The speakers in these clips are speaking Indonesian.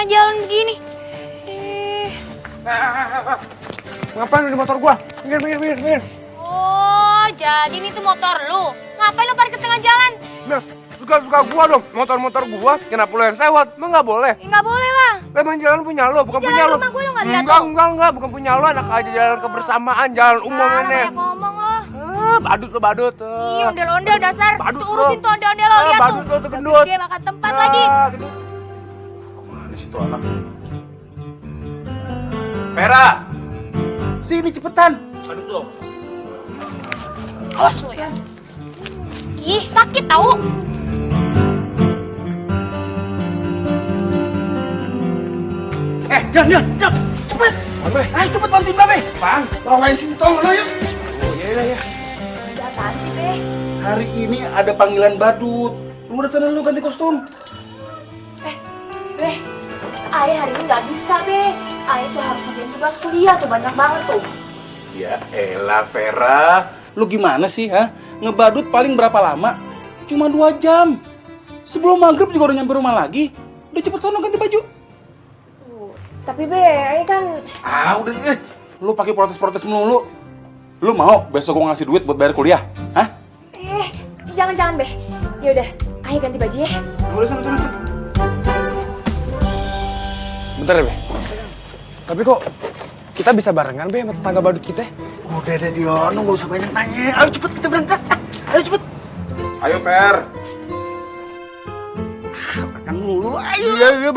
jalan begini. Ngapain lu di motor gua? Minggir. Oh, jadi ini tuh motor lu. Ngapain lu parkir tengah jalan? Nah, suka-suka gua dong. Motor-motor gua, kenapa lu yang sewot? Emang nggak boleh? Nggak boleh lah. Emang jalan punya lu, bukan Jalan punya lu. rumah gua lu nggak lihat tuh. Enggak, bukan punya lu. Anak aja jalan kebersamaan, jalan umum ini. Banyak ngomong lo. Badut. Iya, ondel-ondel dasar. Badut Tuh urusin tuh ondel-ondel lo, lihat badut tuh. lo tuh gendut. Dia makan tempat lagi. Kemana sih tuh anak? Vera! Sini cepetan. Aduh lo. Awas lo ya. Ih, sakit tau. Yan, cepet! Babe. Ayo cepet bantuin Babe! Bang. Bawain sini tolong lo yuk! Oh iya. Ada apaan sih, Be? Hari ini ada panggilan badut. Lu udah sana lu ganti kostum. Be, Ayah hari ini nggak bisa, Be. Ayah tuh harus ngerjain tugas kuliah tuh, banyak banget tuh. Ya elah Vera. Lu gimana sih, ha? Ngebadut paling berapa lama? Cuma 2 jam. Sebelum maghrib juga udah nyampe rumah lagi. Udah cepet sono ganti baju. Tapi Be, Ayah kan... Udah deh. Lu pakai protes-protes melulu. Lu mau besok gua ngasih duit buat bayar kuliah? Hah? Jangan, Be. Yaudah, Ayah ganti baju ya. Udah sana. Bentar ya, Be. Tapi kok kita bisa barengan, Be, sama tetangga badut kita? Udah deh Dion, nggak usah banyak nanya. Ayo cepet kita berangkat. Ayo cepet. Ayo Per. Makan mulu. Ayo. Iya,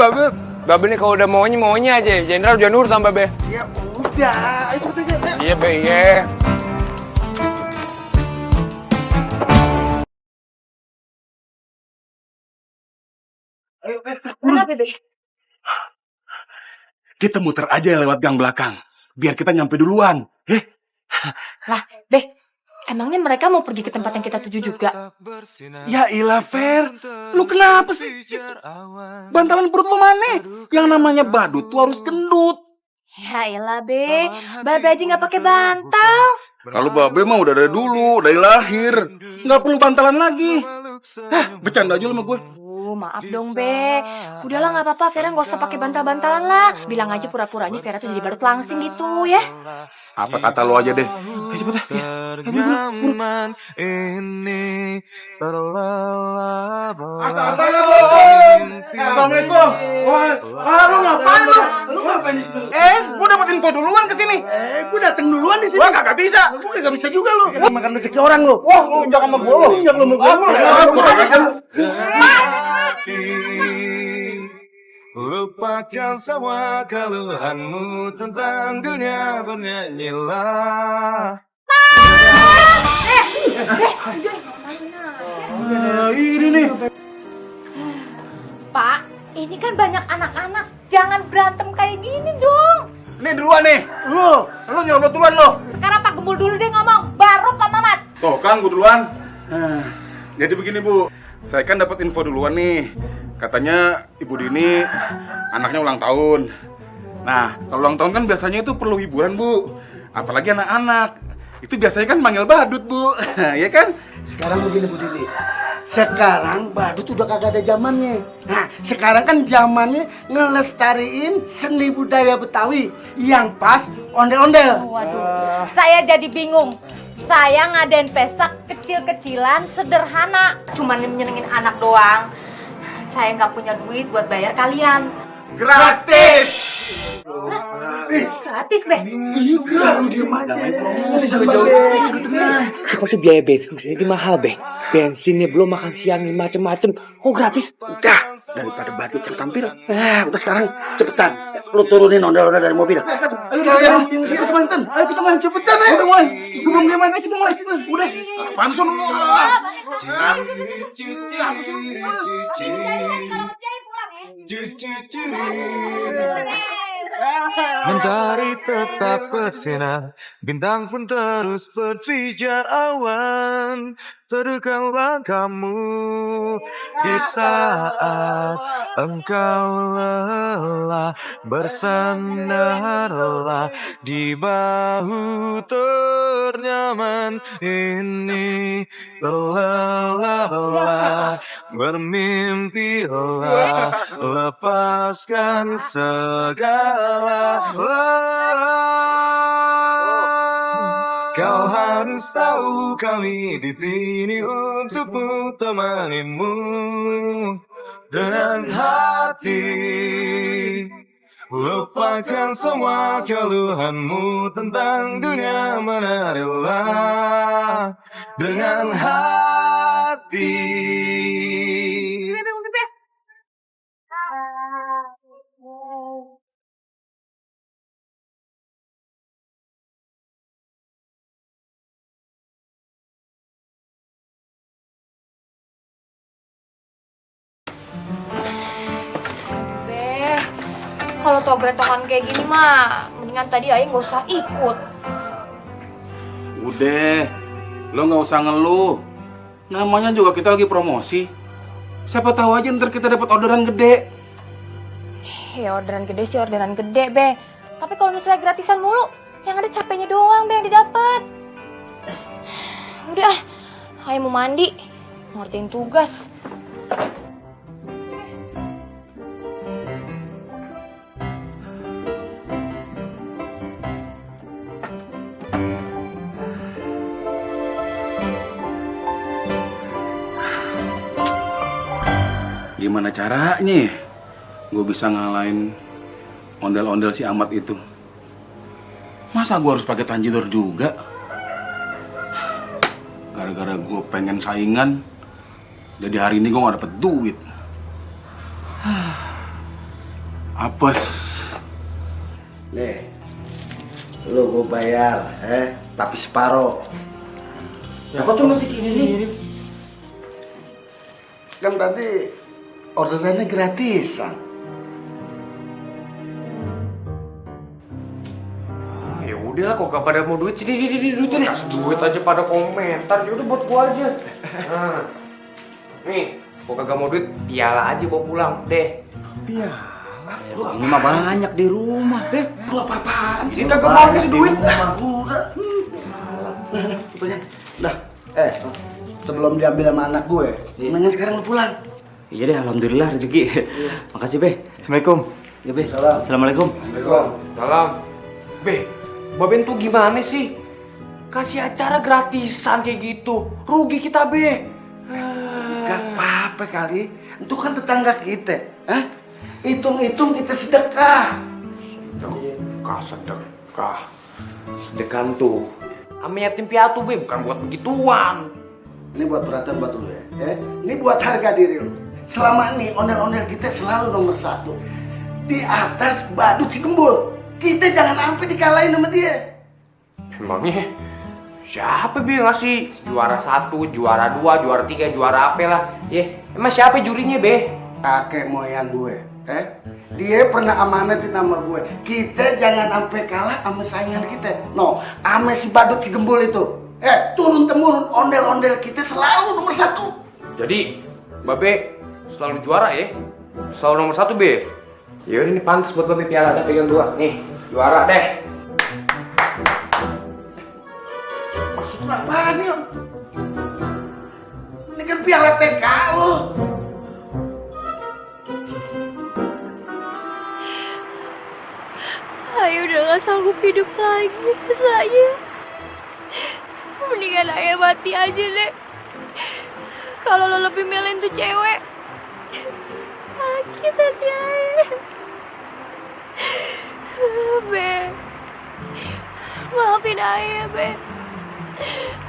Babe nih kalau udah maunya aja. Jenderal jangan nurut sama Babe. Ya udah, ayo cepet aja. Iya, Be, iya. Ayo Per. Kenapa, Be? Kita muter aja lewat gang belakang. Biar kita nyampe duluan. Lah, Be, emangnya mereka mau pergi ke tempat yang kita tuju juga? Ya ilah Fer. Lu kenapa sih? Bantalan perut lu mana? Yang namanya badut tuh harus gendut. Ya elah, Be. Babe aja nggak pakai bantal. Kalau Babe mah udah dari dulu, dari lahir. Nggak perlu bantalan lagi. Bercanda aja lu sama gue. Maaf dong, Be. Udahlah, nggak apa-apa. Vera nggak usah pakai bantal-bantalan lah. Bilang aja pura-puranya Vera tuh jadi badut langsing gitu, ya. Apa kata lu aja deh. Ayo cepet ya. Ternyaman ini terlelap. Assalamualaikum. Lu ngapain lu? Lu ngapain di situ? Gua dapat info duluan ke sini. Gua dateng duluan di sini. Gua kagak bisa. Gua kagak bisa juga lu. Kita makan rezeki orang lu. Wah, lu jangan sama gua lu. Jangan lu sama gua. Lupakan semua keluhanmu tentang dunia, bernyanyilah. Ini nih. Pak, ini kan banyak anak-anak. Jangan berantem kayak gini dong. Ini duluan nih. Lu nyerobot duluan lu. Sekarang Pak Gembul dulu deh ngomong, baru Pak Mamat. Tuh kan gua duluan. Jadi begini Bu, saya kan dapat info duluan nih. Katanya Ibu Dini anaknya ulang tahun. Nah, kalau ulang tahun kan biasanya itu perlu hiburan Bu. Apalagi anak-anak. Itu biasanya kan manggil badut Bu. Ya kan? Sekarang begini Bu Dini. Sekarang badut udah kagak ada zamannya. Nah, sekarang kan zamannya ngelestariin seni budaya Betawi yang pas ondel-ondel. Waduh, saya jadi bingung. Saya ngadain pesta kecil-kecilan sederhana. Cuman nyenengin anak doang. Saya nggak punya duit buat bayar kalian. Gratis. Gratis, Be. Iya, lu diem aja. Kok sih biaya bensin jadi mahal, Be? Bensinnya belum makan siangnya macem-macem. Kok gratis? Udah, daripada badut yang tampil. Udah sekarang cepetan. Lu turunin ondel-ondel dari mobil. Sekarang yang kita main. Ayo kita main cepetan ayo. Kita mulai. Sebelum dia main ayo kita mulai. Udah. Pansun lu. Mentari tetap bersinar, bintang pun terus berpijar awan. Terdekatlah kamu di saat engkau lelah, bersandarlah di bahu ternyaman ini. Berlelah, bermimpilah, lepaskan segala. Kau harus tahu kami di sini untukmu, temanimu dengan hati. Lupakan semua keluhanmu tentang dunia, menarilah dengan hati. Kalau tau gretokan kayak gini mah, mendingan tadi Ayah nggak usah ikut. Udah, lo nggak usah ngeluh. Namanya juga kita lagi promosi. Siapa tahu aja ntar kita dapat orderan gede. Ya orderan gede sih orderan gede, Be. Tapi kalau misalnya gratisan mulu, yang ada capeknya doang, Be, yang didapat. Udah, Ayah mau mandi, mau ngerjain tugas. Gimana caranya gue bisa ngalahin ondel-ondel si Ahmad itu? Masa gue harus pakai tanjidor juga? Gara-gara gue pengen saingan, jadi hari ini gue gak dapet duit. Apes. Nih, lu gue bayar, tapi separoh. Ya kok cuma segini nih? Kan tadi orderannya gratisan. Ya udahlah, kok gak pada mau duit sini, duit deh. Kasih duit aja pada komentar, ya udah buat gua aja. Nah, nih, kok kagak mau duit, piala aja bawa pulang deh. Piala? Ini mah banyak di rumah, Beh. Lu apa-apaan Ini kagak mau kasih duit. Dah, sebelum diambil sama anak gue, mendingan sekarang lu pulang. Iya deh, alhamdulillah rezeki. Makasih, Beh. Assalamualaikum. Ya, Beh. Assalamualaikum. Salam. Be, Baben tuh gimana sih? Kasih acara gratisan kayak gitu. Rugi kita, Be. Gak apa-apa kali. Itu kan tetangga kita. Hitung-hitung kita sedekah. Sedekah. Sedekah tuh. Ame yatim piatu, Be, bukan buat begituan. Ini buat perhatian buat lu ya. Ini buat harga diri lu. Selama ini ondel-ondel kita selalu nomor 1. Di atas badut si Gembul. Kita jangan sampai dikalahin sama dia. Emangnya siapa Be ngasih juara 1, juara 2, juara 3, juara apa lah? Emang siapa jurinya, Be? Kakek moyang gue. Dia pernah amanatin sama gue. Kita jangan sampai kalah sama saingan kita. No, sama si badut si Gembul itu. Turun-temurun ondel-ondel kita selalu nomor 1. Jadi, Babe selalu juara ya? Selalu nomor 1, Be? Yaudah, ini pantas buat Babe piala, ada pegang 2. Nih, juara deh. Maksud lu apaan, Yon? Ini kan piala TK lo. Ayah udah gak sanggup hidup lagi saya. Mendingan Ayah mati aja deh. Kalau lo lebih milih tuh cewek. Sakit hati Ayah. Be, maafin Ayah, Be.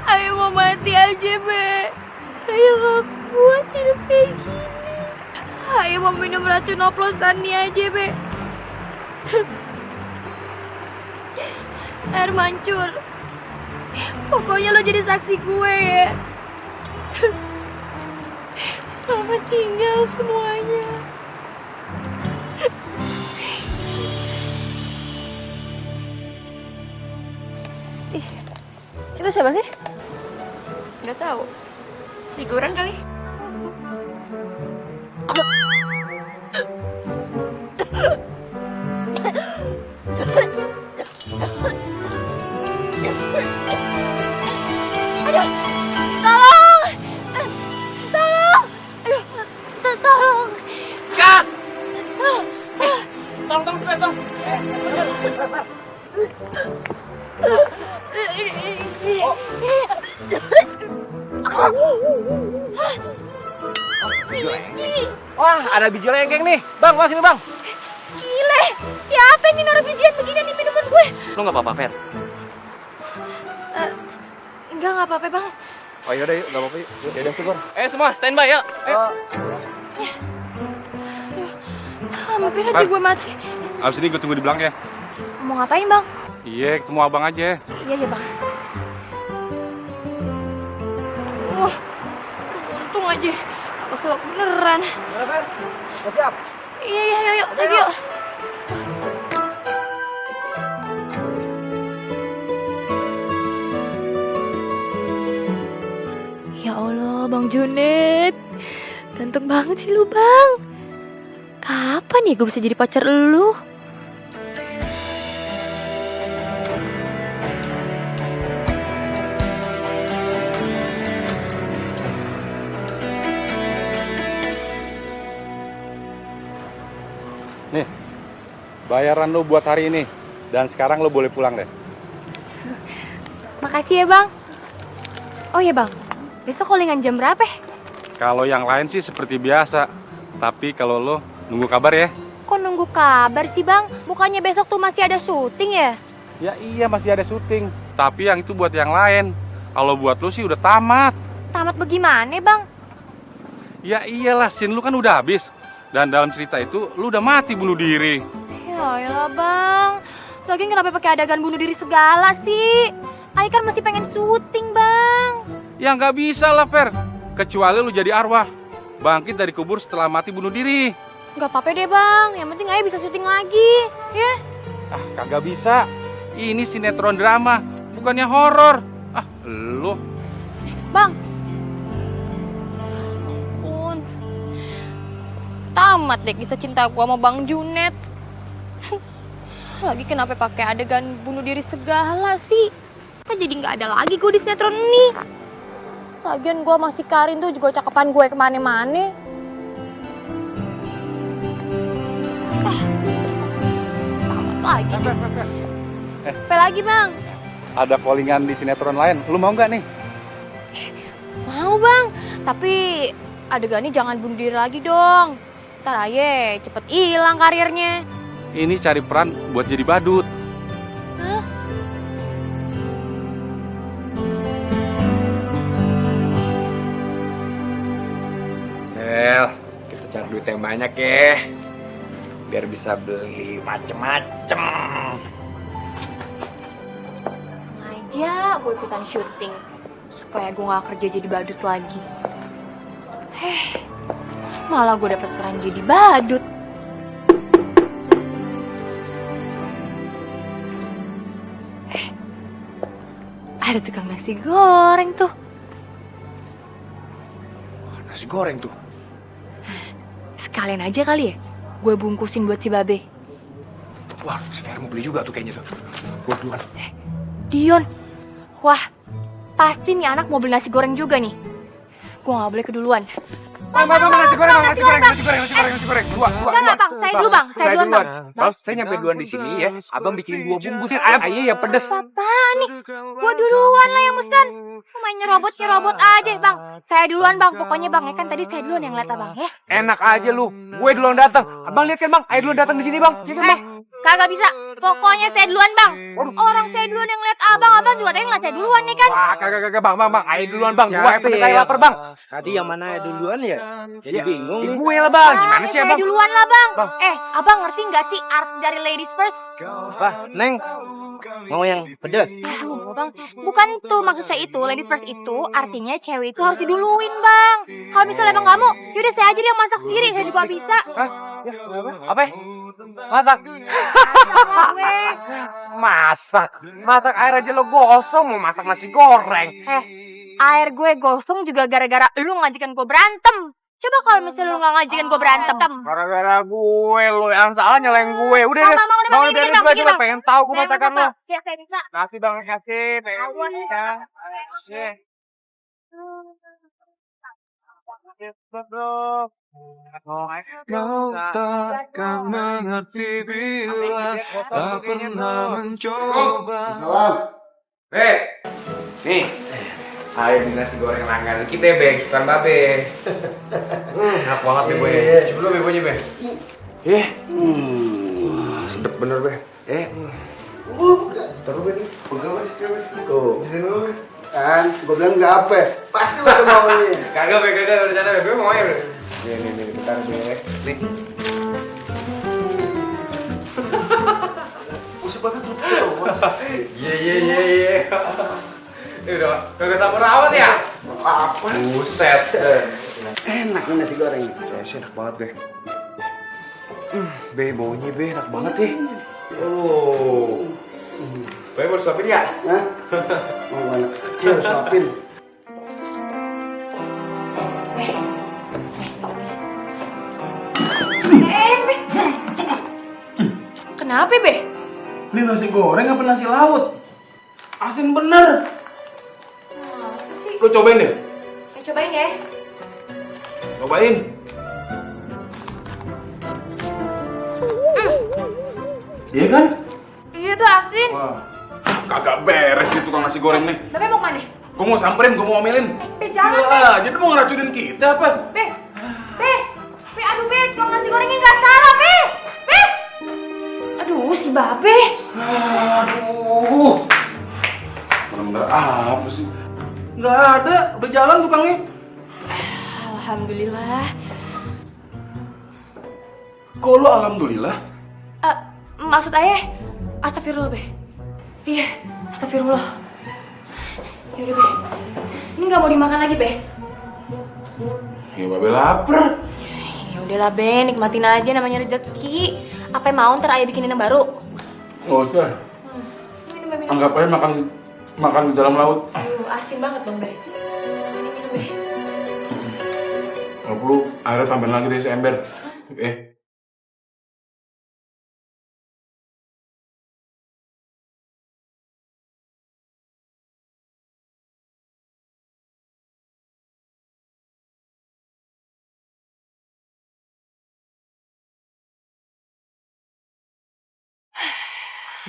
Ayah mau mati aja, Be. Ayah gak kuat hidup kayak gini. Ayah mau minum racun oplosannya aja, Be. Air mancur. Pokoknya lo jadi saksi gue ya. Selamat tinggal semuanya. Ih, itu siapa sih? Nggak tahu. Liburan kali. Aduh, tolong! Tolong! Aduh, tolong! Kak! Tolong sebentar, tolong. Wah, ada biji lengkeng nih. Bang, bawa sini, Bang. Gile, siapa yang naruh bijian beginian di minuman gue? Lu nggak apa-apa, Fer? Nggak apa-apa bang. Oh yaudah yuk, nggak apa-apa yuk. Yaudah, syukur. Semua standby ya. Hampir aja gue mati. Abis ini gue tunggu di belakang ya. Mau ngapain bang? Iya, ketemu abang aja. Iya ya bang. Untung aja. Aku selok beneran. Gimana, Fer? Udah siap? Iya, yuk, lagi yuk. Ya Allah, Bang Junet. Ganteng banget sih lu, Bang. Kapan ya gue bisa jadi pacar lu? Nih, bayaran lo buat hari ini. Dan sekarang lo boleh pulang deh. Makasih ya, Bang. Oh ya, Bang. Besok callingan jam berapa? Kalau yang lain sih seperti biasa. Tapi kalau lo nunggu kabar ya. Kok nunggu kabar sih, Bang? Bukannya besok tuh masih ada syuting ya? Ya iya masih ada syuting. Tapi yang itu buat yang lain. Kalau buat lo sih udah tamat. Tamat bagaimana, Bang? Ya iyalah, scene lu kan udah habis. Dan dalam cerita itu lu udah mati bunuh diri. Ya elah, Bang. Lagian kenapa pakai adegan bunuh diri segala sih? Ai kan masih pengen syuting, Bang. Ya nggak bisa lah, Fer. Kecuali lu jadi arwah. Bangkit dari kubur setelah mati bunuh diri. Nggak apa-apa deh, Bang. Yang penting Ai bisa syuting lagi, ya. Ah, kagak bisa. Ini sinetron drama, bukannya horor. Ah, lu. Bang. Tamat deh kisah cinta gua sama Bang Junet. Lagi kenapa pakai adegan bunuh diri segala sih? Kan jadi nggak ada lagi gue di sinetron ini. Lagian gue masih Karin tuh juga cakepan gue kemana-mana. Tamat lagi. Apa lagi bang? Ada callingan di sinetron lain. Lu mau nggak nih? Mau bang. Tapi adegannya jangan bunuh diri lagi dong. Ntar aja cepet hilang karirnya. Ini cari peran buat jadi badut. Hah? Nel, kita cari duit yang banyak ya. Biar bisa beli macem-macem. Sengaja gue ikutan syuting. Supaya gue gak kerja jadi badut lagi. Malah gue dapet peran jadi badut. Ada tukang nasi goreng tuh. Nasi goreng tuh. Sekalian aja kali ya, gue bungkusin buat si Babe. Wah, si Fer mau beli juga tuh kayaknya tuh. Gue duluan. Dion, wah pasti nih anak mau beli nasi goreng juga nih. Gue gak boleh keduluan. Bang, nasi goreng. Dua. Enggak, Bang. Saya dulu, Bang. Saya duluan, Bang. Bang, saya nyampe duluan di sini ya. Abang bikin 2 bungkus aja yang pedes. Apaan nih? Gue duluan lah yang mesen. Main nyerobot aja, Bang. Saya duluan, Bang. Pokoknya, Bang, ya kan tadi saya duluan yang lihat Abang, ya. Enak aja lu. Gue duluan datang. Abang lihat kan, Bang? Ayo duluan datang di sini, Bang. Sini, Bang. Kagak bisa. Pokoknya saya duluan, Bang. Orang saya duluan yang lihat Abang juga tadi ngeliat saya duluan nih kan. Wah, kagak, Bang. Ayo duluan, Bang. Gue yang pedes saya lapar, Bang. Tadi yang mana duluan ya? Jadi bingung nih. Gue lah, Bang. Gimana sih, Saya Abang? duluan lah, Bang. Abang ngerti nggak sih arti dari ladies first? Bah, Neng. Mau yang pedas? Bang, bukan tuh maksud saya itu. Ladies first itu artinya cewek itu harus diduluin, Bang. Kalau misalnya Bang nggak mau, yaudah saya aja yang masak sendiri. Saya juga bisa. Apa? Masak. Masak air aja lo gosong, mau masak nasi goreng. Air gue gosong juga gara-gara lu ngajakin gue berantem. Coba kalau misalnya lu nggak ngajakin gue berantem. Gara-gara gue, lo yang salah nyalain gue. Udah deh, mau biarin gue aja, pengen tahu gue masakan lo. Ya, saya bisa. Kasih bang, kasih. Kau takkan mengerti bila tak pernah mencoba. Nih, ayo di nasi goreng langganan kita ya, Bang. Sukaan Babe. Enak banget nih, Be. Coba dulu, Be, aja, Be. Sedep bener, Be. Taruh Be nih. Pegang Be situ Be. Tuh. Sini dulu Be. Kan, gue bilang nggak apa. Pasti lo maunya. Kagak, Be, kagak. Bercanda, Be. Be mau ya, Be. Nih, bentar, Be. Nih. Usah banget lu. Iya. Ini udah kagak sabar amat ya? Apa? Buset. Enak nih nasi goreng. Kayaknya enak banget, Be. Be, baunya, Be, enak banget ya. Oh. Be, baru suapin ya? Hah? Mau anak kecil suapin. Kenapa, Be? Ini nasi goreng apa nasi laut? Asin bener. Masa sih? Lo cobain deh. Cobain ya. Cobain. Iya kan? Iya tuh asin. Wah, kagak beres nih tukang nasi goreng nih. Babe mau kemana? Gue mau samperin, gue mau omelin. Be, jangan, Gila, jadi mau ngeracunin kita apa? Be, aduh Be, kalau nasi gorengnya nggak salah, Be. Aduh, si Babe. Aduh. Bener-bener apa sih? Nggak ada, udah jalan tukangnya. Alhamdulillah. Kok lo alhamdulillah? Maksud ayah, astagfirullah, Be. Iya, astagfirullah. Yaudah, Be. Ini nggak mau dimakan lagi, Be. Ya, Babe lapar. Ya udahlah, Be, nikmatin aja namanya rezeki. Apa yang mau ntar ayah bikinin yang baru? Nggak usah. Minum. Anggap aja makan di dalam laut. Asin banget dong, Be. Minum, Be. Nggak perlu, airnya tambahin lagi deh seember.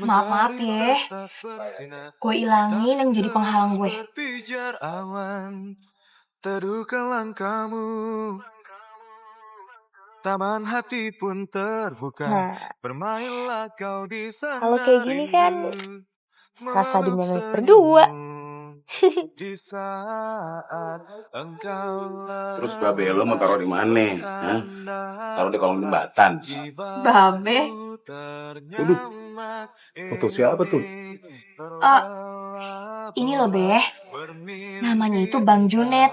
Maaf ya, gue ilangin yang jadi penghalang gue. Pijar awan, teduhkan langkahmu. Taman hati pun terbuka, bermainlah kau di sana. Kalau kayak gini kan, rasa dinamik berdua. Di saat engkau Terus Babe lo mau taruh di mana? Hah? Taruh di kolong jembatan. Babe? Waduh, foto siapa tuh? Ini loh, Be. Namanya itu Bang Junet.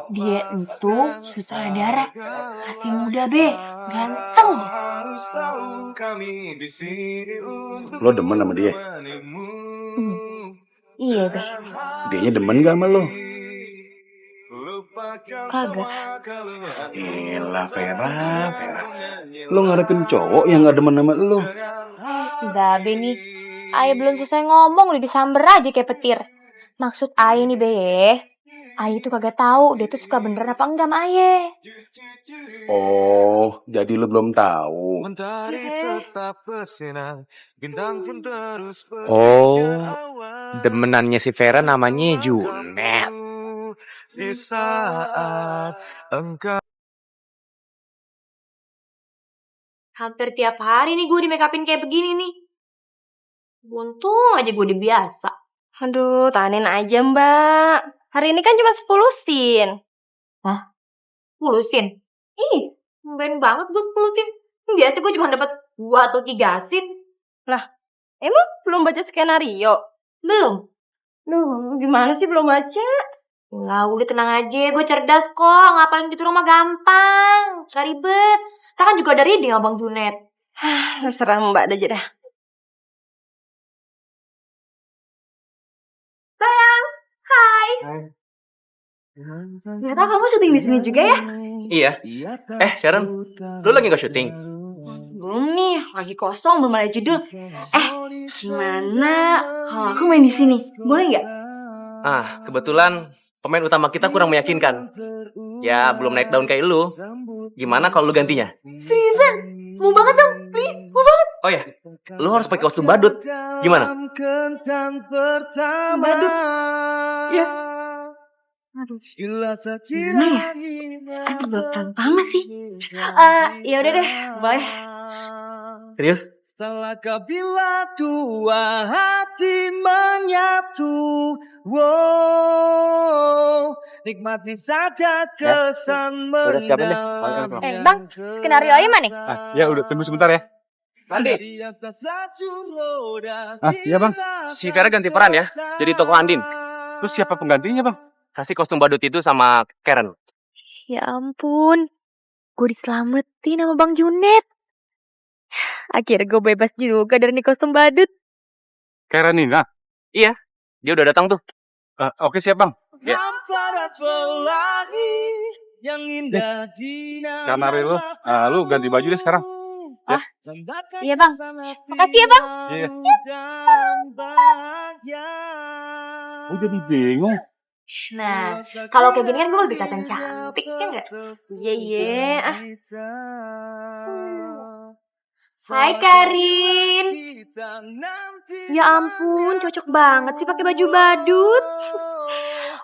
Dia itu sutradara. Masih muda, Be. Ganteng. Lo demen sama dia? Iya, Be. Dianya demen gak sama lo? Kagak. Gila, Vera. Lo ngarepin cowok yang gak demen sama lo? Babe nih, ayah belum selesai ngomong udah disamber aja kayak petir. Maksud ayah nih, Be. Ayah tuh kagak tahu dia tuh suka beneran apa enggak sama ayah. Oh, jadi lo belum tahu. Mentari tetap bersinar, bintang pun terus Oh, demenannya si Vera namanya Junet. Di saat engkau Hampir tiap hari nih gue di make upin kayak begini nih. Untung aja gue udah biasa. Aduh, tahanin aja Mbak. Hari ini kan cuma 10 sin. Hah? 10 sin? Ih, ben banget gue 10 sin. Biasa gue cuma dapat 2 atau 3 sin. Emang belum baca skenario? Belum. Duh, gimana sih belum baca? Lah, udah tenang aja. Gue cerdas kok. Ngapalin gitu mah gampang. Gak ribet. Kita kan juga ada reading Abang Junet. Terserah Mbak aja dah. Sayang, hai. Ternyata kamu syuting di sini juga ya? Iya. Sharon, lu lagi nggak syuting? Belum nih, lagi kosong belum ada judul. Gimana kalau aku main di sini? Boleh nggak? Kebetulan pemain utama kita kurang meyakinkan. Ya, belum naik daun kayak lu. Gimana kalau lu gantinya? Seriusan? Mau banget dong, mau banget. Oh ya, lu harus pakai kostum badut. Gimana? Badut? Ya. Aduh, gimana ya? Kan udah utama sih. Ya udah deh, boleh. Serius? Setelah kau bila dua hati menyatu, wow, nikmati saja kesan mendam. Bang, skenario aja mana nih? Ya udah, tunggu sebentar ya. Andi. Iya bang. Si Vera ganti peran ya, jadi tokoh Andin. Terus siapa penggantinya bang? Kasih kostum badut itu sama Karen. Ya ampun, gue diselamatin sama Bang Junet. Akhirnya gue bebas juga dari nih kostum badut. Karenina. Iya, dia udah datang tuh. Oke siap bang. Ya. Karena lu ganti baju deh sekarang. Oh, iya bang. Makasih ya bang. Iya. Oh jadi bingung. Nah, kalau kayak gini kan gue lebih kelihatan cantik, ya nggak? Iya. Hai Karin. Ya ampun, cocok banget sih pakai baju badut.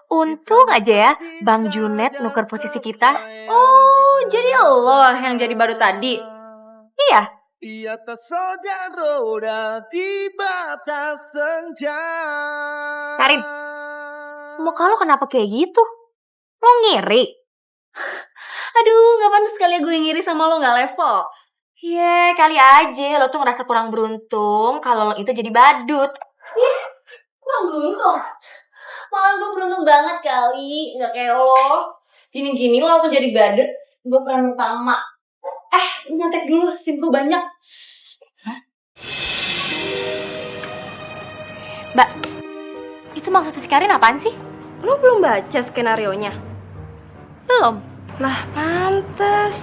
Untung aja ya, Bang Junet nuker posisi kita. Oh, jadi lo yang jadi badut tadi? Iya. Karin, muka lo kenapa kayak gitu? Lo ngiri? Aduh, gak pantas kali ya gue ngiri sama lo, gak level. Kali aja lo tuh ngerasa kurang beruntung kalau lo itu jadi badut. Kurang beruntung? Malah gue beruntung banget kali, gak kayak lo. Gini-gini walaupun jadi badut, gue peran utama. Gue ngetek dulu, SIM gue banyak. Mbak, itu maksudnya si Karin apaan sih? Lo belum baca skenarionya? Belum. Lah, pantes.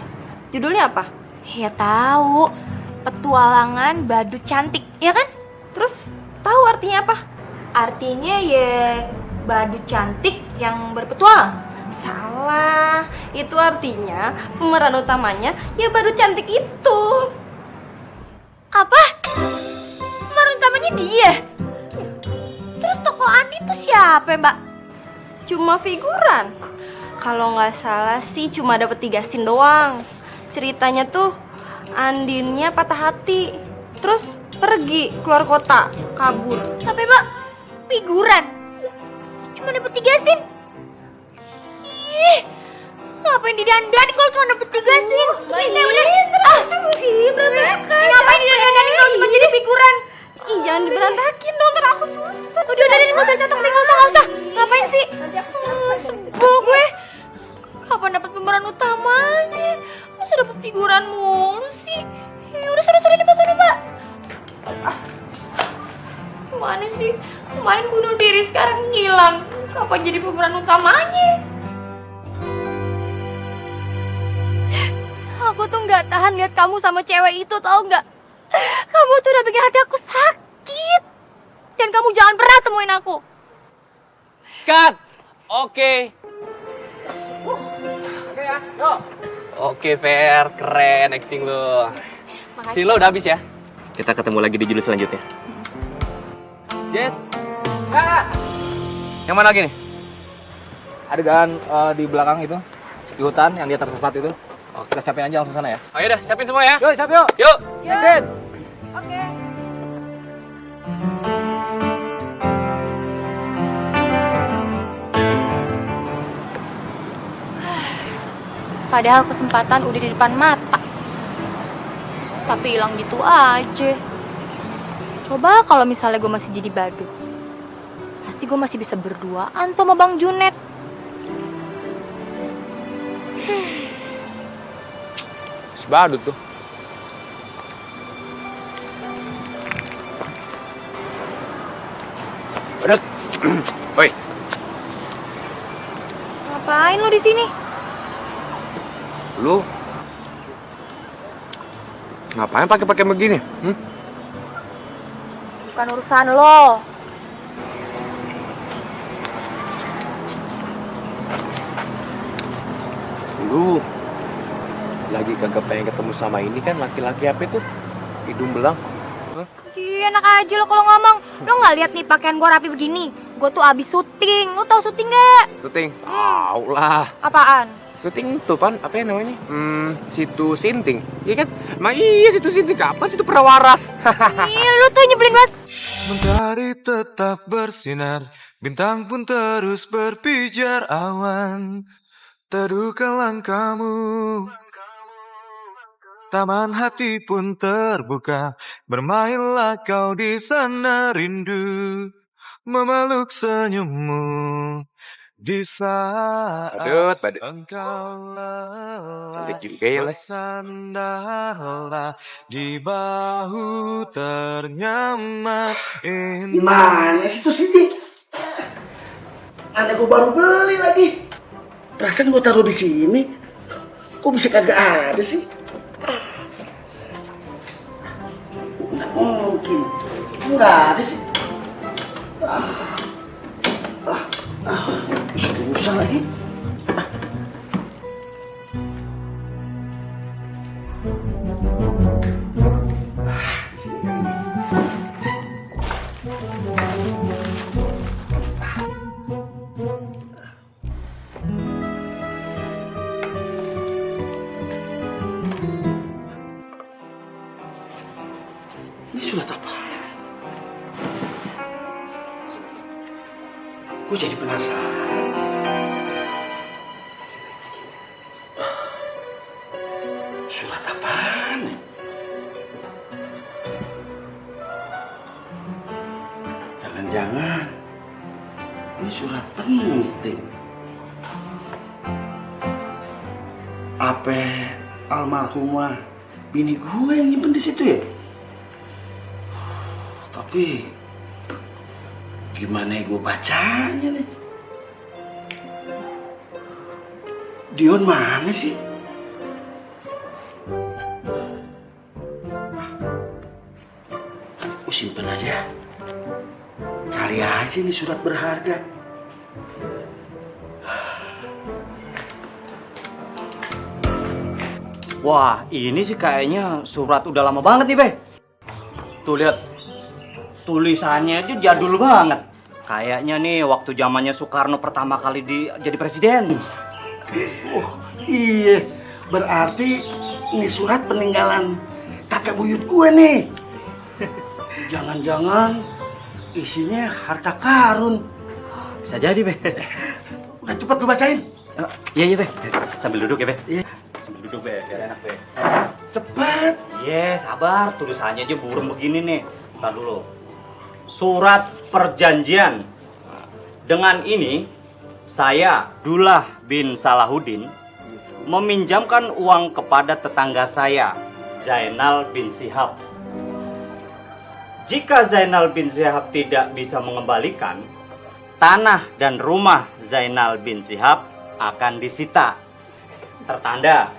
Judulnya apa? Ya tahu, petualangan badut cantik, ya kan? Terus tahu artinya apa? Artinya ya badut cantik yang berpetualang. Salah. Itu artinya pemeran utamanya ya badut cantik itu. Apa? Pemeran utamanya dia? Terus tokoh Andin tuh siapa, Mbak? Cuma figuran. Kalau nggak salah sih cuma dapet 3 scene doang. Ceritanya tuh Andinnya patah hati, terus pergi keluar kota, kabur. Tapi Mbak, figuran? Cuma dapet 3 scene? Ih, ngapain didandanin kalau cuma dapet 3 scene? Berantakan. Ngapain didandanin kalau cuma jadi figuran? Ih, jangan diberantakin dong, ntar aku susah. Udah, nggak usah dicatok, nggak usah. Ngapain sih? Sebel gue. Kapan dapat pemeran utamanya? Masa dapat figuran mulu sih? Udah sana nih Mbak. Gimana sih? Kemarin bunuh diri, sekarang ngilang. Kapan jadi pemeran utamanya? Aku tuh nggak tahan lihat kamu sama cewek itu, tau nggak? Kamu tuh udah bikin hati aku sakit. Dan kamu jangan pernah temuin aku. Cut. Oke. Oke, Fer, keren acting lo. Scene lo udah habis ya? Kita ketemu lagi di judul selanjutnya. Jess. Yang mana lagi nih? Adegan di belakang itu, di hutan yang dia tersesat itu. Kita siapin aja langsung sana ya. Ayo dah, siapin semua ya. Yuk, siap yuk. Yuk. Action. Oke. Padahal kesempatan udah di depan mata. Tapi hilang gitu aja. Coba kalau misalnya gue masih jadi badut. Pasti gue masih bisa berduaan tuh sama Bang Junet. Si badut tuh. Badut. Woi. Ngapain lu di sini? Lu ngapain pakai begini? Bukan urusan lo. Lu lagi kagak pengen ketemu sama ini kan laki-laki apa itu? Hidung belang. Ih, enak aja lo kalau ngomong. Lo nggak lihat nih pakaian gua rapi begini? Gua tuh abis syuting. Lo tau syuting nggak? Syuting? Tahu lah. Apaan? Syuting tuh pan, apa ya namanya? Situ Sinting. Iya kan? Emang iya situ Sinting kapan situ pernah waras? Ih, lu tuh nyebelin banget. Mentari tetap bersinar, bintang pun terus berpijar, awan teduhkan langkahmu. Taman hati pun terbuka, bermainlah kau di sana, rindu memeluk senyummu di saat Badut. engkau lelah. Cantik juga ya, Les. Bersandarlah di bahu ternyaman ini. Gimana sih tuh sini? Aneh gue baru beli lagi. Perasaan gue taruh di sini. Kok bisa kagak ada sih? Nggak mungkin. Nggak ada sih. Susah lagi. Ini surat apa? Gue jadi penasaran. Surat apaan nih? Jangan-jangan ini surat penting. Apa almarhumah bini gue yang nyimpen di situ ya? Tapi gimana gue bacanya nih? Dion mana sih? Gue simpen aja. Kali aja nih surat berharga. Wah, ini sih kayaknya surat udah lama banget nih, Be. Tuh lihat. Tulisannya itu jadul banget. Kayaknya nih waktu zamannya Soekarno pertama kali jadi presiden. Oh, iya. Berarti ini surat peninggalan kakek buyut gue nih. Jangan-jangan isinya harta karun. Bisa jadi, Be. Udah cepet lu bacain. Iya, Be. Sambil duduk ya, Be. Iya. Sambil duduk, Be. Biar enak, Be. Cepet. Iya, sabar. Tulisannya aja burung begini nih. Ntar dulu. Surat perjanjian. Dengan ini, saya, Dullah bin Salahuddin, meminjamkan uang kepada tetangga saya, Zainal bin Shihab. Jika Zainal bin Shihab tidak bisa mengembalikan, tanah dan rumah Zainal bin Shihab akan disita. Tertanda,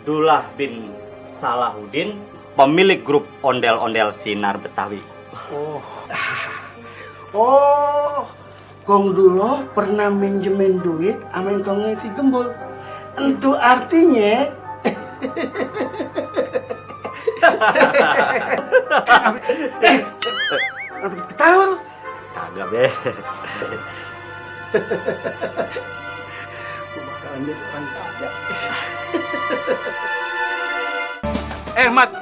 Dullah bin Salahuddin, pemilik grup ondel-ondel Sinar Betawi. Oh, Kong Dulo pernah minjemin duit sama Kongnya si Gembul. Itu artinya apa ketawa lu? Kagak, Be. Gue bakalan jadi orang kaya. Mat,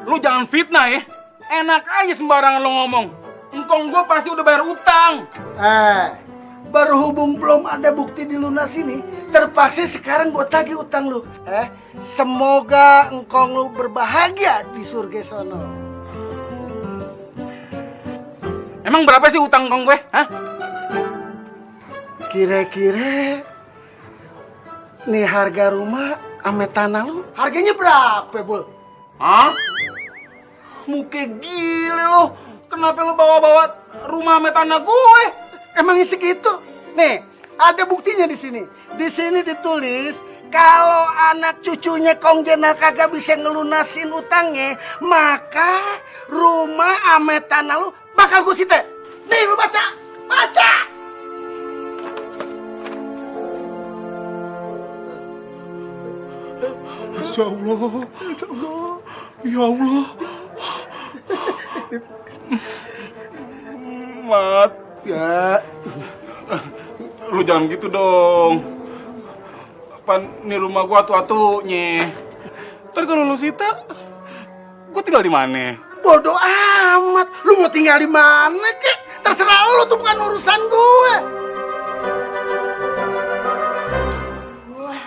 lu jangan fitnah ya. Enak aja sembarangan lo ngomong. Engkong gue pasti udah bayar utang. Berhubung belum ada bukti dilunasi nih, terpaksa sekarang gue tagih utang lu. Semoga engkong lu berbahagia di surga sono. Emang berapa sih utang engkong gue? Hah? Kira-kira nih harga rumah ame tanah lu harganya berapa, Bul? Hah? Muka gile lo. Kenapa lo bawa-bawa rumah sama tanah gue. Emang isi gitu? Nih, ada buktinya di sini. Di sini ditulis kalau anak cucunya Kong Jenal kagak bisa ngelunasin utangnya, maka rumah ame tanah lu bakal gue sita. Nih lu baca, baca. Masya Allah, ya Allah. Mat, ya. Lu jangan gitu dong. Apa nih rumah gua atu-atunya? Ntar kalau lu sita, gua tinggal di mana? Bodoh amat. Lu mau tinggal di mana kek? Terserah lu, tuh bukan urusan gue. Wah,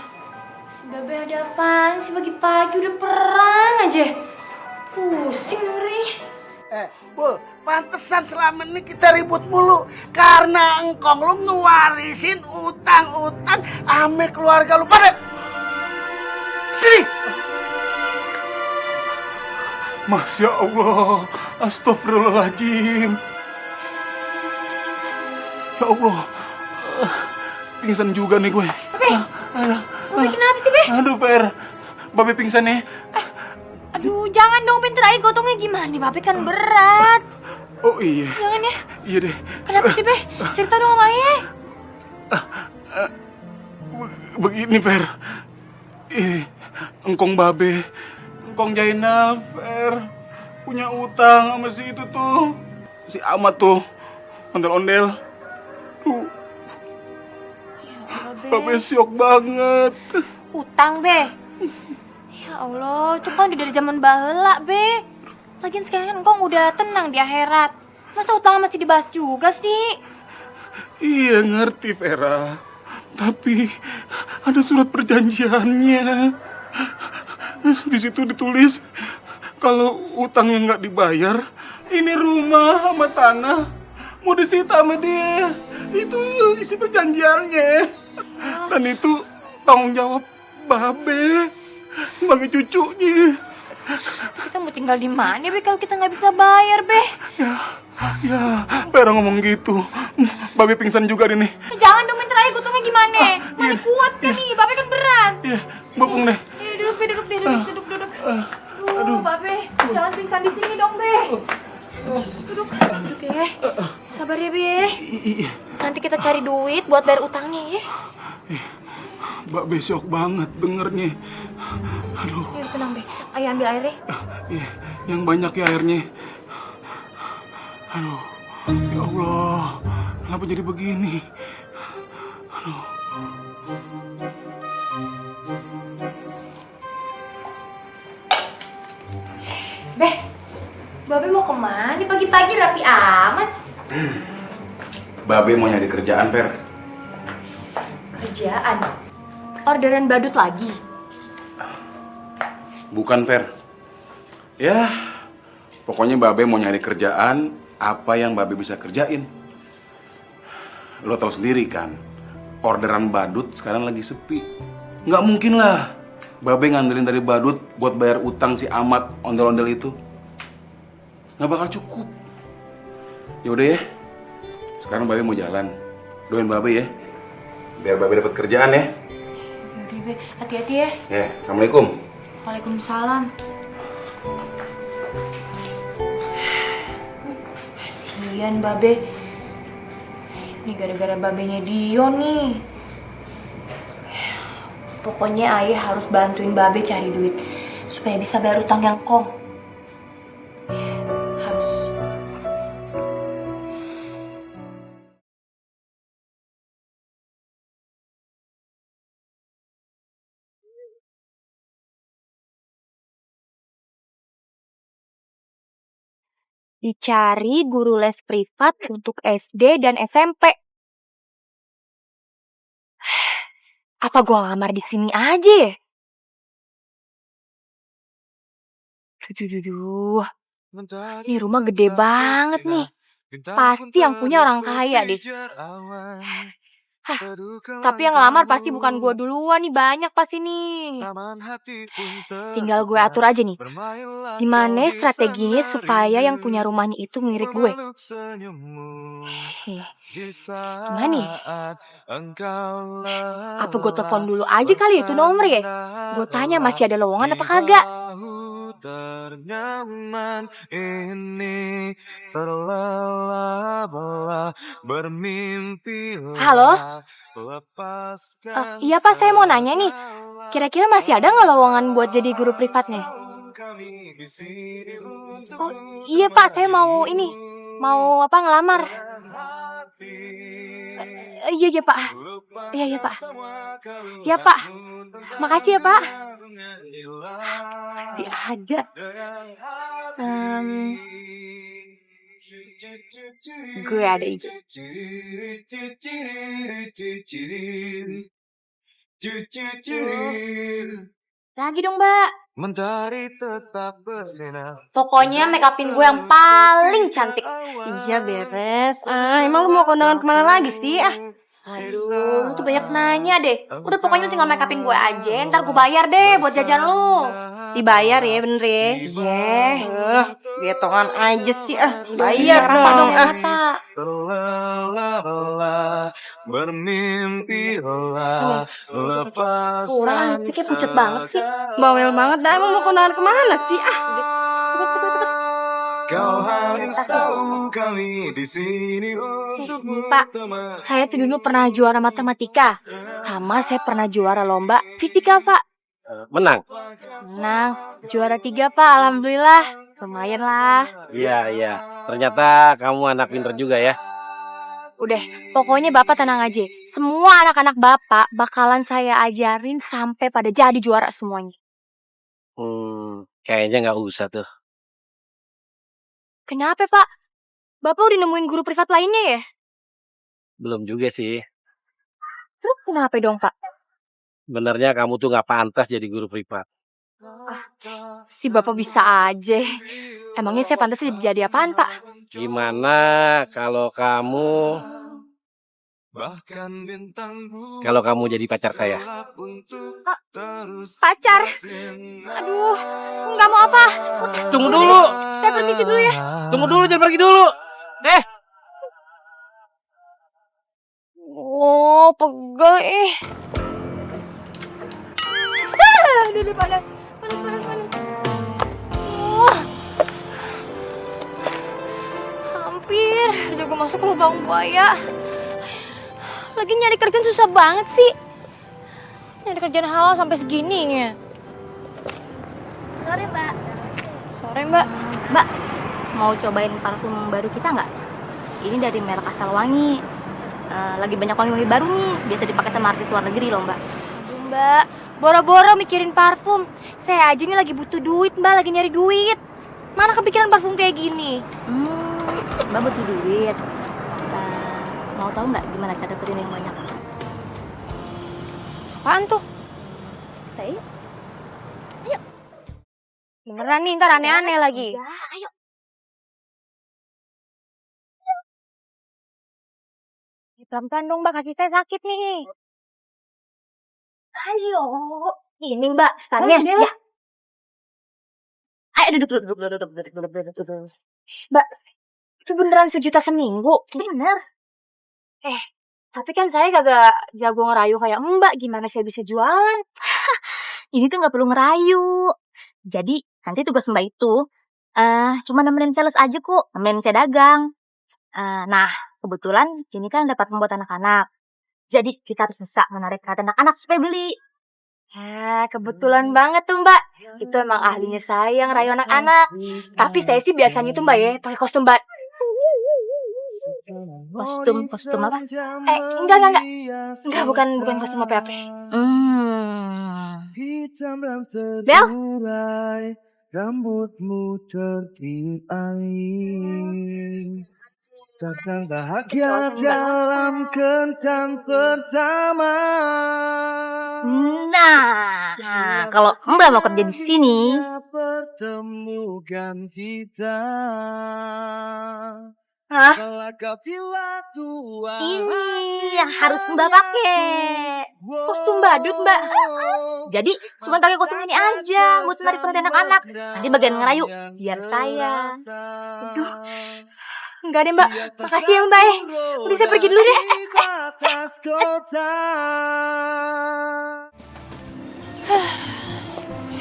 si Babe ada apaan sih pagi-pagi udah perang aja. Pusing dengernya. Bul, pantesan selama ini kita ribut mulu karena engkong lu ngewarisin utang-utang ame keluarga lu pada. Sini. Masya Allah, astagfirullahaladzim. Ya Allah, pingsan juga nih gue. Babe kenapa sih, Be? Aduh, Fer, Babe pingsan nih. Aduh, jangan dong, pinter aja gotongnya gimana, Babe kan berat. Oh iya. Jangan ya. Iya deh. Kenapa sih, Be? Cerita dong sama Ayah. Begini, Fer. Engkong Babe, Engkong Jainal, Fer, punya utang sama si itu tuh. Si Ahmad tuh, ondel-ondel. Tuh. Babe syok banget. Utang, Be. Ya Allah, itu kan udah dari zaman baheula, Be. Lagian sekarang kan engkong udah tenang di akhirat. Masa utang masih dibahas juga sih? Iya, ngerti, Vera. Tapi ada surat perjanjiannya. Di situ ditulis kalau utangnya nggak dibayar, ini rumah sama tanah mau disita sama dia. Itu isi perjanjiannya. Dan itu tanggung jawab Babe sebagai cucunya. Kita mau tinggal di mana, Be, kalau kita nggak bisa bayar, Be? Ya, Vera ngomong gitu. Babe pingsan juga nih. Jangan dong, minta aja gotongnya gimana? Mana kuat kan nih, Babe kan berat. Iya, bopong deh. Iya, duduk, Be, duduk. Aduh, Babe, jangan pingsan di sini dong, Be. Duduk ya. Sabar ya, Be. Nanti kita cari duit buat bayar utangnya ya. Babe syok banget dengernya. Aduh. Ya, tenang, Be. Ayo ambil airnya. Iya, yang banyak ya airnya. Aduh, ya Allah, kenapa jadi begini? Aduh. Be, Babe mau kemana? Pagi-pagi rapi amat. Babe mau nyari kerjaan, Fer. Kerjaan? Orderan badut lagi? Bukan, Fer. Ya, pokoknya Babe mau nyari kerjaan apa yang Babe bisa kerjain. Lo tau sendiri kan, orderan badut sekarang lagi sepi. Nggak mungkin lah Babe ngandelin dari badut buat bayar utang si Ahmad ondel-ondel itu. Nggak bakal cukup. Yaudah ya, sekarang Babe mau jalan. Doain Babe ya, biar Babe dapat kerjaan ya. Yaudah, Be, hati-hati ya. Ya, Assalamualaikum. Waalaikumsalam. Kasian Babe. Ini gara-gara babenya Dio nih. Pokoknya Ayah harus bantuin Babe cari duit supaya bisa bayar utang yang Kong. Harus. Dicari guru les privat untuk SD dan SMP. Apa gua ngelamar di sini aja ya? Duh. Ini rumah gede banget nih. Pasti yang punya orang kaya deh. Tapi yang ngelamar pasti bukan gue duluan nih, banyak pasti nih. Tinggal gue atur aja nih. Gimana strateginya supaya yang punya rumahnya itu ngelirik gue? Gimana nih? Apa gue telepon dulu aja kali itu nomor ya? Gue tanya masih ada lowongan apa kagak? Ternyaman ini terlelap bermimpi. Halo? Iya Pak, saya mau nanya nih. Kira-kira masih ada nggak lowongan buat jadi guru privatnya? Oh iya Pak, saya mau ini. Mau apa ngelamar? Iya Pak. Iya Pak. Siap Pak. Makasih ya Pak. Masih ada. Gue ada ide. Lagi dong Mbak. Mentari tetap bersinar. Pokoknya make upin gue yang paling cantik. Iya beres. Emang lu mau kondangan kemana lagi sih? Aduh, lu tuh banyak nanya deh. Udah pokoknya lu tinggal make upin gue aja. Ntar gue bayar deh buat jajan lu. Dibayar ya bener ya? Iya. Getongan aja sih Bayar apa dong Lelah bermimpilah lepas. Kurang antiknya pucet banget sih. Bawel banget dah, emang mau kondangan kemana sih? Kau harus tahu kami di sini untuk Pak, saya tuh dulu pernah juara matematika. Sama saya pernah juara lomba fisika, Pak. Menang? Menang. Juara 3, Pak. Alhamdulillah. Lumayan lah. Iya. Ternyata kamu anak pinter juga ya. Udah, pokoknya Bapak tenang aja. Semua anak-anak Bapak bakalan saya ajarin sampai pada jadi juara semuanya. Kayaknya nggak usah tuh. Kenapa, Pak? Bapak udah nemuin guru privat lainnya ya? Belum juga sih. Terus kenapa dong, Pak? Sebenarnya kamu tuh nggak pantas jadi guru privat. Si Bapak bisa aja. Emangnya saya pantas jadi apaan, Pak? Gimana kalau kamu jadi pacar saya? Pacar? Aduh, nggak mau apa? Tunggu dulu. Saya permisi dulu ya. Tunggu dulu, jangan pergi dulu. Oh, pegel Aduh, panas. Hampir aja gue masuk lubang buaya. Lagi nyari kerjaan susah banget sih. Nyari kerjaan halal sampai segininya. Sore, Mbak. Sore, Mbak. Mbak, mau cobain parfum baru kita nggak? Ini dari merek Asal Wangi. Lagi banyak wangi-wangi baru nih. Biasa dipakai sama artis luar negeri loh, Mbak. Aduh, Mbak. Boro-boro mikirin parfum. Saya aja nih lagi butuh duit, Mbak. Lagi nyari duit. Mana kepikiran parfum kayak gini? Mbak butuh duit. Mau tahu nggak gimana cara dapetin yang banyak? Apaan tuh? Ayo. Beneran nih, ntar aneh-aneh lagi. Ayo. Pelan-pelan dong, Mbak. Kaki saya sakit nih. Ayo. Ini, Mbak, startnya. Ya. Ayo duduk. Mbak, itu beneran 1 juta seminggu? Bener. Tapi kan saya kagak jago ngerayu kayak Mbak. Gimana saya bisa jualan? Ini tuh nggak perlu ngerayu. Jadi nanti tugas Mbak itu cuma nemenin sales aja kok, nemenin saya dagang. Nah, kebetulan ini kan dapat membuat anak-anak. Jadi kita harus bisa menarik perhatian anak-anak supaya beli. Kebetulan banget tuh Mbak. Itu emang ahlinya saya ngerayu anak-anak. Tapi saya sih biasanya tuh Mbak ya, pakai kostum Mbak. Kostum apa? Enggak. Enggak, bukan kostum apa-apa. Bel? Rambutmu tertiup angin, takkan bahagia dalam kencan pertama. Nah, kalau Mbak mau kerja di sini, pertemukan kita. Hah? Ini yang harus Mbak pakai. Kostum badut, Mbak. Jadi cuma pakai kostum ini aja buat menarik perhatian anak-anak. Nanti bagian ngerayu biar saya. Aduh. Enggak deh, Mbak. Makasih ya, Mbak. Udah saya pergi dulu deh.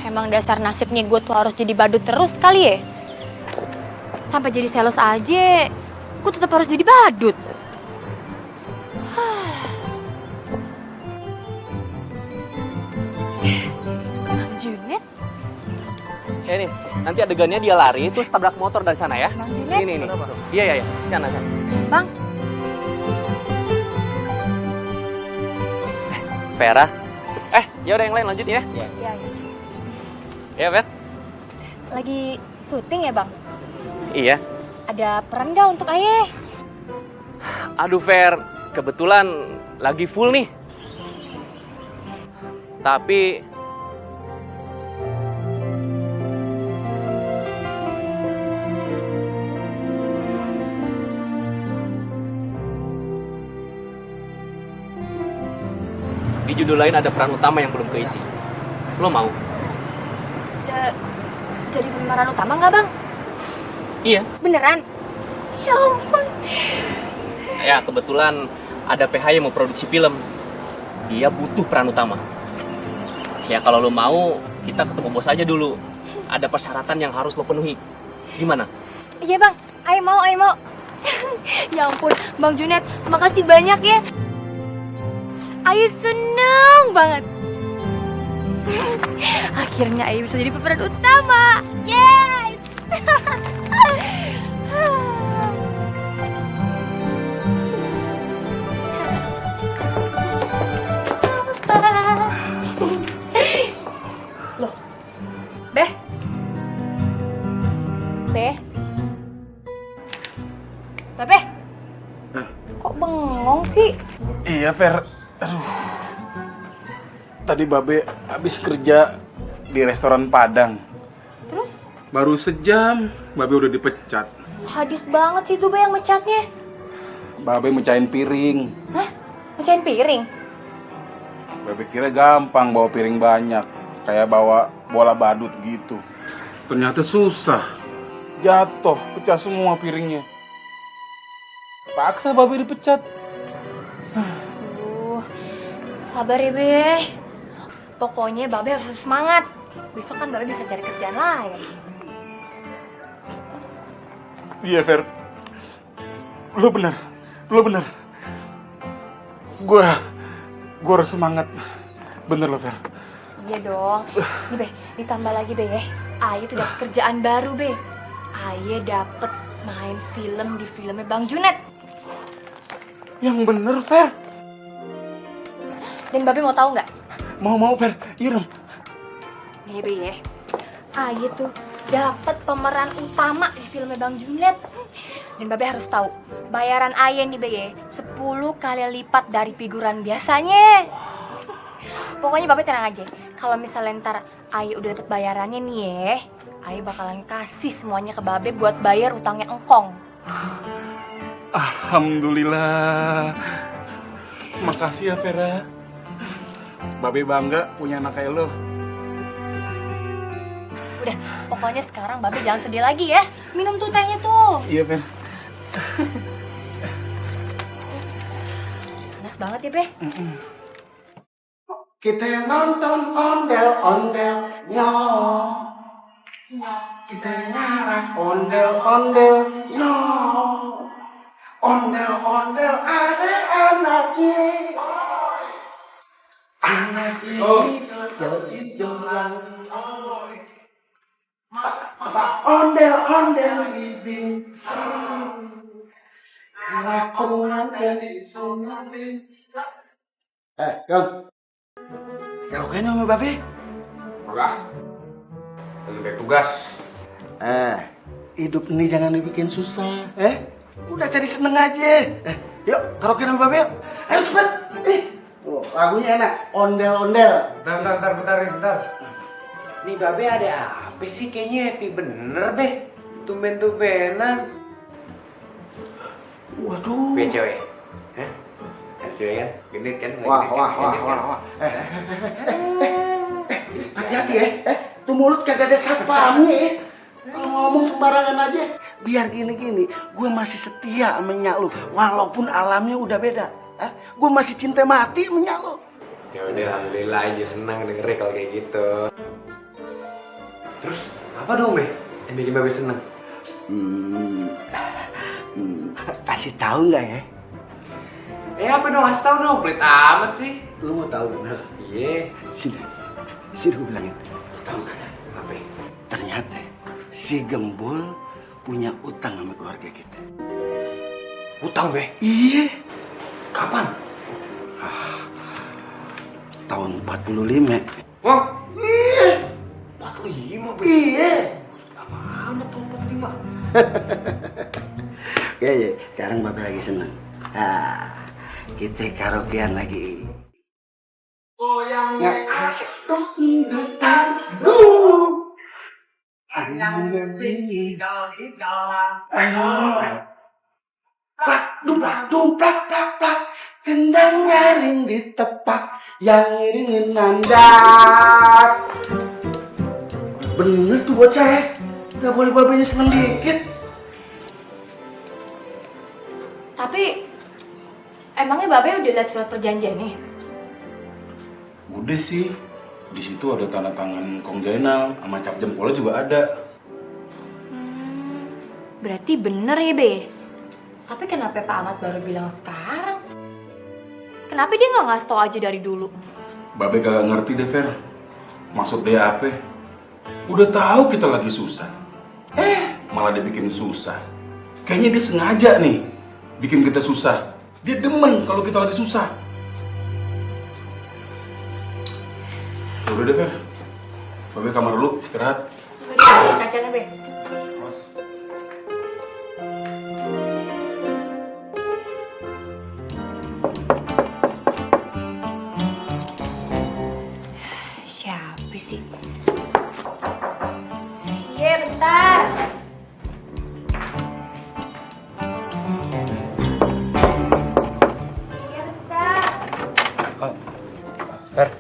Emang dasar nasibnya gue tuh harus jadi badut terus kali ya? Sampai jadi sales aja, gue tetap harus jadi badut. Bang Junet? Nih, nanti adegannya dia lari terus tabrak motor dari sana ya. Bang Junet? Ini. Iya. Sana. Bang. Vera. Ya udah yang lain lanjut ya. Iya. Iya, Ver. Lagi syuting ya, Bang? Iya. Ada peran gak untuk Ayah? Aduh, Ver. Kebetulan lagi full nih. Tapi di judul lain ada peran utama yang belum keisi. Lo mau? Jadi pemeran utama nggak, Bang? Iya. Beneran? Ya ampun. Ya, kebetulan ada PH yang mau produksi film. Dia butuh peran utama. Ya, kalau lo mau, kita ketemu bos aja dulu. Ada persyaratan yang harus lo penuhi. Gimana? Iya, Bang. Ayo mau. Ya ampun, Bang Junet, makasih banyak ya. Ayo seneng banget. Akhirnya Ayu bisa jadi pemeran utama. Yes! Loh, Beh? Beh? Kok bengong sih? Iya, Fer. Aduh. Tadi Babe habis kerja di restoran Padang. Terus? Baru sejam, Babe udah dipecat. Sadis banget sih tuh Be yang mecatnya. Babe mecahin piring. Hah? Mecahin piring? Babe kira gampang bawa piring banyak. Kayak bawa bola badut gitu. Ternyata susah. Jatuh, pecah semua piringnya. Paksa Babe dipecat. Sabar ya, Be. Pokoknya Babe harus semangat. Besok kan Babe bisa cari kerjaan lain. Iya, Fer. Lu bener. Gua harus semangat. Bener lo, Fer. Iya dong. Nih, Be, ditambah lagi, Be ya. Ayu tuh dapet kerjaan baru, Be. Ayu dapet main film di filmnya Bang Junet. Yang bener, Fer. Dan Babe mau tahu nggak? Mau, Fer. Iya dong. Nih, Be ya. Ayu tuh dapat pemeran utama di filmnya Bang Junet. Dan Babe harus tahu, bayaran Ayu nih, Be ya, 10 kali lipat dari figuran biasanya. Pokoknya Babe tenang aja. Kalau misalnya ntar Ayu udah dapet bayarannya nih ya, Ayu bakalan kasih semuanya ke Babe buat bayar utangnya engkong. Alhamdulillah. Makasih ya, Vera. Babe bangga punya anak kayak lo. Udah, pokoknya sekarang Babe jangan sedih lagi ya. Minum tuh tehnya tuh. Iya, Fer. Panas banget ya, Be. Kita nonton ondel-ondelnya. Kita nyarak ondel-ondelnya. Ondel-ondel ada anaknya. Anak ini jadi jomblang. Apa ondel-ondel bibing. Lakungan dari sungai. Kang. Karaokean sama Babe? Enggak. Lagi ada tugas. Hidup ini jangan dibikin susah, Udah cari seneng aja. Yuk, karaokean sama Babe yuk. Ayo cepet. Lagunya enak, ondel-ondel. Bentar. Nih Babe ada apa sih? Kayaknya happy bener, Be. Tumben-tumbenan. Waduh. Punya cewek? Hah? Ada cewek kan? Genit kan? Wah. Hati-hati ya. Tuh mulut kagak ada satpamnya ya. Kalau ngomong sembarangan aja. Biar gini-gini, gue masih setia sama nyak lu. Walaupun alamnya udah beda. Gue masih cinta mati sama nyak lu. Ya udah, alhamdulillah aja senang dengernya kalau kayak gitu. Terus apa dong, Be? Yang bikin Babe seneng? Kasih tahu nggak ya? Apa dong? Kasih tahu dong. Pelit amat sih. Lu mau tahu bener? Iya. Sini gue bilangin. Lu tahu nggak? Apa? Ternyata si Gembul punya utang sama keluarga kita. Utang, Be? Iya. Kapan? Tahun 45. Wah? Iya. 45, Be? Iya. Lama amat tahun 45. Ya, sekarang Babe lagi seneng. Kita karaokean lagi. Goyangnya asik dong, detan lu. Yang lebih ayo. Plak, plak. Kendang nyaring ditepak, yang iringin mandak. Bener tuh bocah, gak boleh babenya seneng dikit. Tapi emangnya Babe udah lihat surat perjanjian nih? Udah sih. Di situ ada tanda tangan Kong Jainal sama cap jempolnya juga ada. Berarti bener ya, Be? Tapi kenapa Pak Ahmad baru bilang sekarang? Kenapa dia nggak ngasih tau aja dari dulu? Babe kagak ngerti deh, Fer. Maksud dia apa? Udah tahu kita lagi susah. Malah dia bikin susah. Kayaknya dia sengaja nih bikin kita susah. Dia demen kalau kita lagi susah. Udah deh, Fer. Babe kamar dulu, istirahat. Udah kacanya, Be. Mas. Siapa sih? Iya, bentar. Iya, bentar. Fer.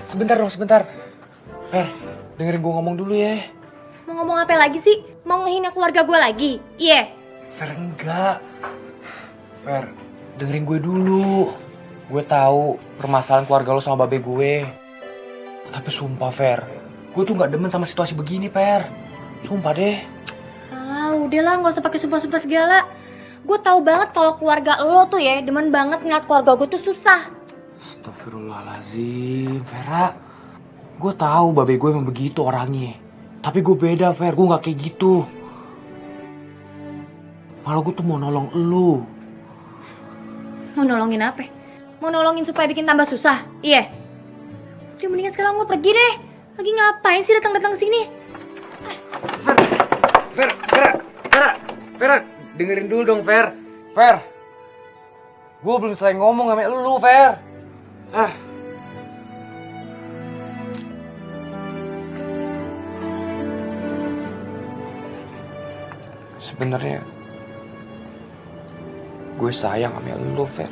Sebentar dong, sebentar. Fer, dengerin gue ngomong dulu ya. Mau ngomong apa lagi sih? Mau ngehina keluarga gue lagi? Iya. Fer, enggak. Fer, dengerin gue dulu. Gue tahu permasalahan keluarga lo sama babe gue. Tapi sumpah, Fer, gue tuh nggak demen sama situasi begini, Fer. Sumpah deh. Udahlah, nggak usah pakai sumpah-sumpah segala. Gue tahu banget kalau keluarga lo tuh ya demen banget ngeliat keluarga gue tuh susah. Astagfirullahaladzim, Vera. Gue tahu babe gue emang begitu orangnya. Tapi gue beda, Fer. Gue nggak kayak gitu. Malah gue tuh mau nolong elu. Mau nolongin apa? Mau nolongin supaya bikin tambah susah? Iya. Udah mendingan sekarang lo pergi deh. Lagi ngapain sih datang-datang ke sini? Vera, dengerin dulu dong, Fer. Gue belum selesai ngomong sama elu, Fer. Sebenarnya gue sayang sama elu, Fer.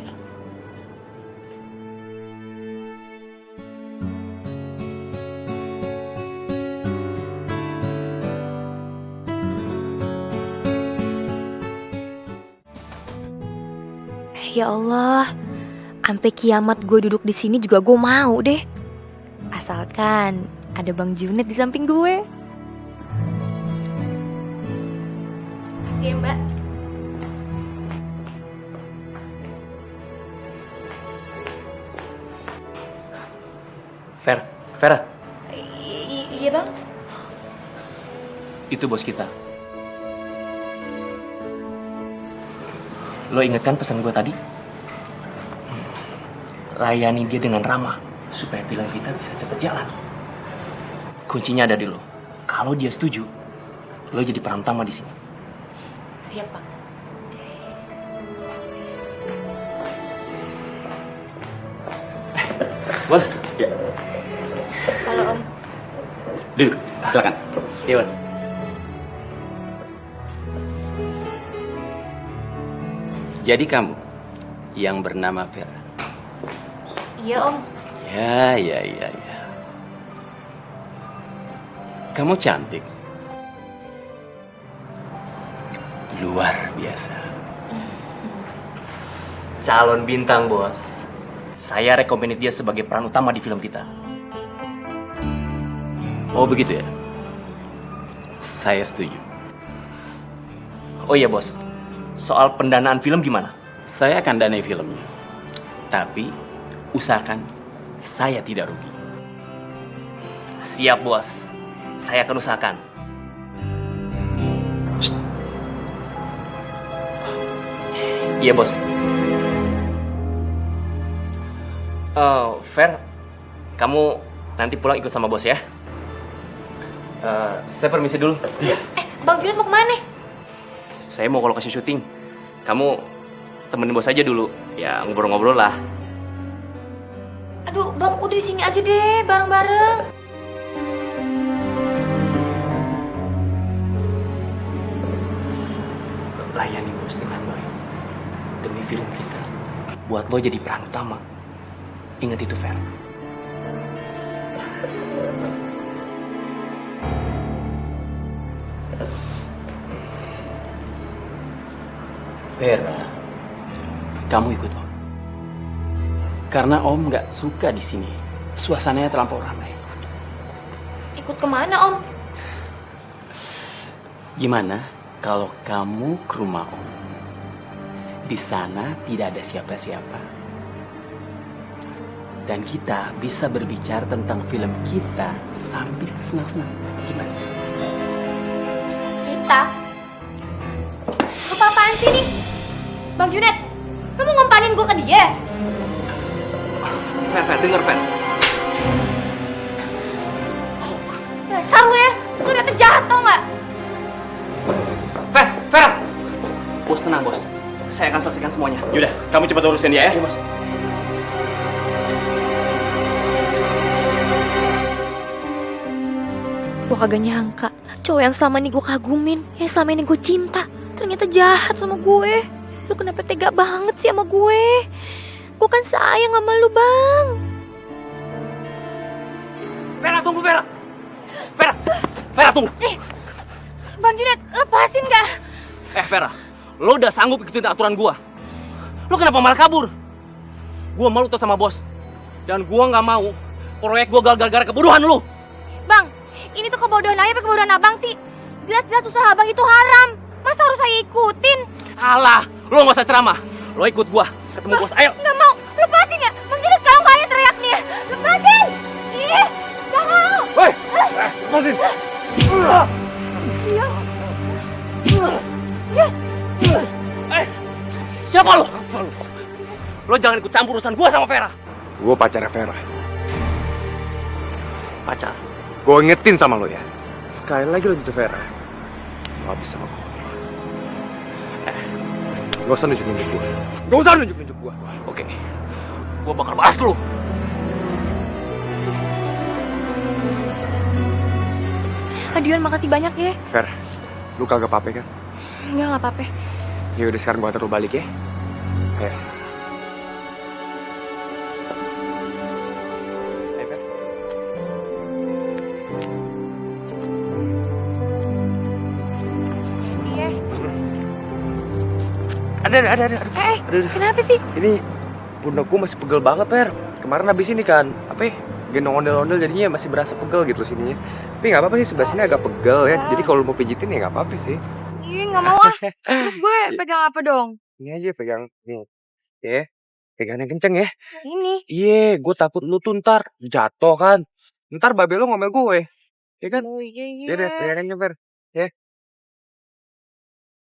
Ya Allah, sampai kiamat gue duduk di sini juga gue mau deh. Asalkan ada Bang Junet di samping gue. Makasih ya, Mbak. Vera, Iya, Bang. itu bos kita. Lo inget kan pesan gue tadi? Layani dia dengan ramah supaya film kita bisa cepet jalan. Kuncinya ada di lo. Kalau dia setuju, lo jadi peran utama di sini. Siap, Pak. Bos, ya. Halo, Om. Duduk, silakan. Iya, bos. Jadi kamu yang bernama Vera? Iya Om. Ya. Kamu cantik. Luar biasa. Calon bintang, bos. Saya rekomendasi dia sebagai peran utama di film kita. Oh begitu ya? Saya setuju. Oh iya, bos. Soal pendanaan film gimana? Saya akan danai filmnya. Tapi usahakan saya tidak rugi. Siap, bos. Saya akan usahakan. Iya, bos. Fer, kamu nanti pulang ikut sama bos ya. Saya permisi dulu. Bang Junet mau kemana? Saya mau ke lokasi syuting. Kamu temenin bos aja dulu. Ya, ngobrol-ngobrol lah. Aduh, Bang udah di sini aja deh, bareng-bareng. Layani bos dengan baik. Demi film kita. Buat lo jadi peran utama. Ingat itu, Fer. Vera, kamu ikut Om. Karena Om nggak suka di sini. Suasananya terlampau ramai. Ikut kemana Om? Gimana kalau kamu ke rumah Om? Di sana tidak ada siapa-siapa. Dan kita bisa berbicara tentang film kita sambil senang-senang. Gimana? Kita? Apa-apaan sih nih? Bang Junet, lu mau ngempanin gue ke dia? Fer, denger, Fer. Dasar lu ya, lu ternyata jahat tau gak? Fer! Bos, tenang, bos. Saya akan selesaikan semuanya. Yaudah, kamu cepat urusin dia ya. Iya, bos. Gue kagak nyangka cowok yang selama ini gue kagumin, yang selama ini gue cinta, ternyata jahat sama gue. Lu kenapa tega banget sih sama gue? Gue kan sayang sama lu, Bang. Vera, tunggu, Vera. Vera, tunggu. Bang Junet, lepasin gak? Vera, lo udah sanggup ikutin aturan gua. Lo kenapa malah kabur? Gua malu tuh sama bos. Dan gua nggak mau proyek gua gagal gara-gara kebodohan lo. Bang, ini tuh kebodohan aja apa kebodohan abang sih? Jelas-jelas usaha abang itu haram. Masa harus saya ikutin? Alah, lo nggak usah ceramah. Lo ikut gua ketemu bos. Ayo. Nggak mau, lepasin ya. Bang Junet, kalau nggak ada teriaknya. Lepasin. Ih, nggak mau. Woi, lepasin. Siapa lo? Lo jangan ikut campur urusan gua sama Vera. Gue pacarnya Vera. Pacar? Gue ingetin sama lo ya. Sekali lagi lo gitu Vera. Lo habis sama gue. Gak usah nunjuk-nunjuk gue. Gak usah nunjuk-nunjuk gue. Oke. Gue bakal balas lo. Adion, makasih banyak ya. Ver, lu kagak apa-apa kan? Enggak, nggak apa-apa. Ya udah sekarang gue antar lu balik ya. Ayo. Iya. Ada. Kenapa sih? Ini pundak gue masih pegel banget, Per. Kemarin habis ini kan, apa ya? Gendong ondel-ondel jadinya masih berasa pegel gitu sininya. Tapi nggak apa-apa sih, sebelah sini agak pegel ya. Jadi kalau mau pijitin ya nggak apa-apa sih. Iya, nggak mau ah. Terus gue pegang apa dong? Ini aja pegang nih. Ya, pegang yang kenceng ya. Ini. Iya, gue takut lu tuh ntar jatuh kan. Ntar babe lu ngomel gue. Ya kan? Oh iya. Ya udah, pegangin Per. Ya.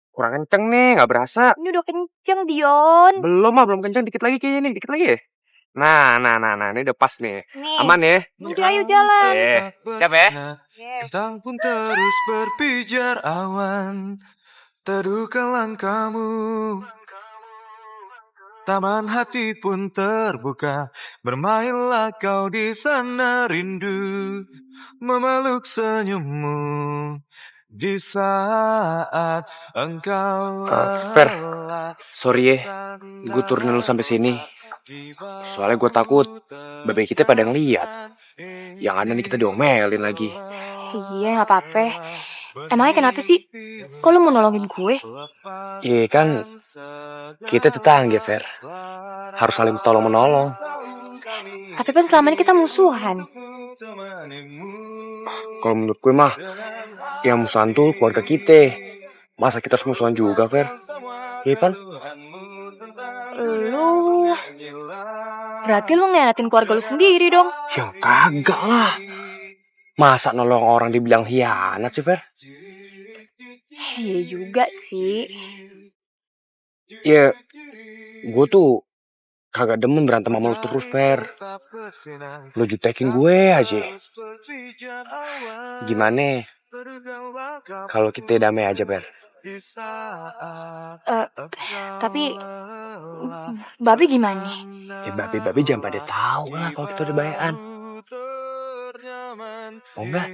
Kurang kenceng nih, nggak berasa. Ini udah kenceng, Dion. Belum kenceng, dikit lagi kayaknya nih, dikit lagi ya. Nah, ini udah pas nih. Aman ya? Udah, ayo jalan. Siap ya? Bintang pun terus berpijar awan, teduhkan langkahmu. Taman hati pun terbuka, bermainlah kau di sana rindu, memeluk senyummu di saat engkau Fer, sorry ya, gue turunin lu sampai sini. Soalnya gue takut babe kita pada ngeliat. Yang ada nih kita diomelin lagi. Iya, nggak apa-apa. Emangnya kenapa sih? Kok lu mau nolongin gue? Iya kan, kita tetangga, Fer. Harus saling tolong-menolong. Tapi kan selama ini kita musuhan. Kalau menurut gue mah, yang musuhan tuh keluarga kita. Masa kita harus musuhan juga, Fer? Iya kan? Lu... Berarti lu ngenatin keluarga lu sendiri dong? Ya kagak lah. Masa nolong orang dibilang hianat sih, Fer? Iya juga sih. Ya, gue tuh kagak demen berantem sama lu terus, Fer. Lu jutekin gue aja. Gimana kalau kita damai aja, Fer? Tapi Babe gimana? Ya Babe jangan pada tahu lah kalau kita udah bayan. Mau nggak?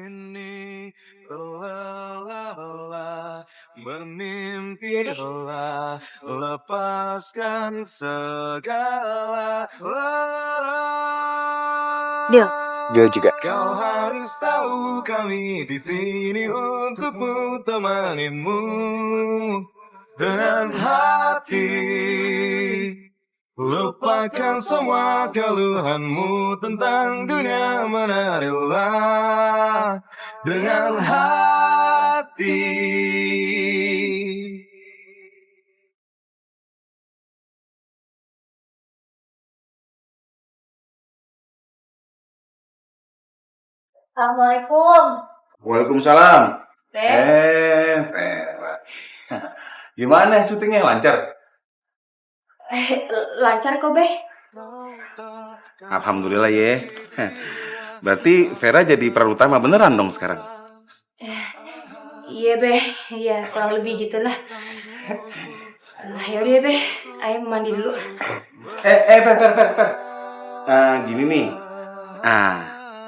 Bermimpilah, lepaskan segala. Deal juga. Kau harus tahu kami di sini untukmu, temanimu dengan hati. Lupakan semua keluhanmu tentang dunia, menarilah dengan hati. Assalamualaikum. Waalaikumsalam. Vera. Gimana syutingnya, lancar? Lancar kok, Be. Alhamdulillah ya. Berarti Vera jadi peran utama beneran dong sekarang? Iya, Be. Iya, kurang lebih gitulah. Yaudah, Be. Ayo mandi dulu. Fer. Gini nih.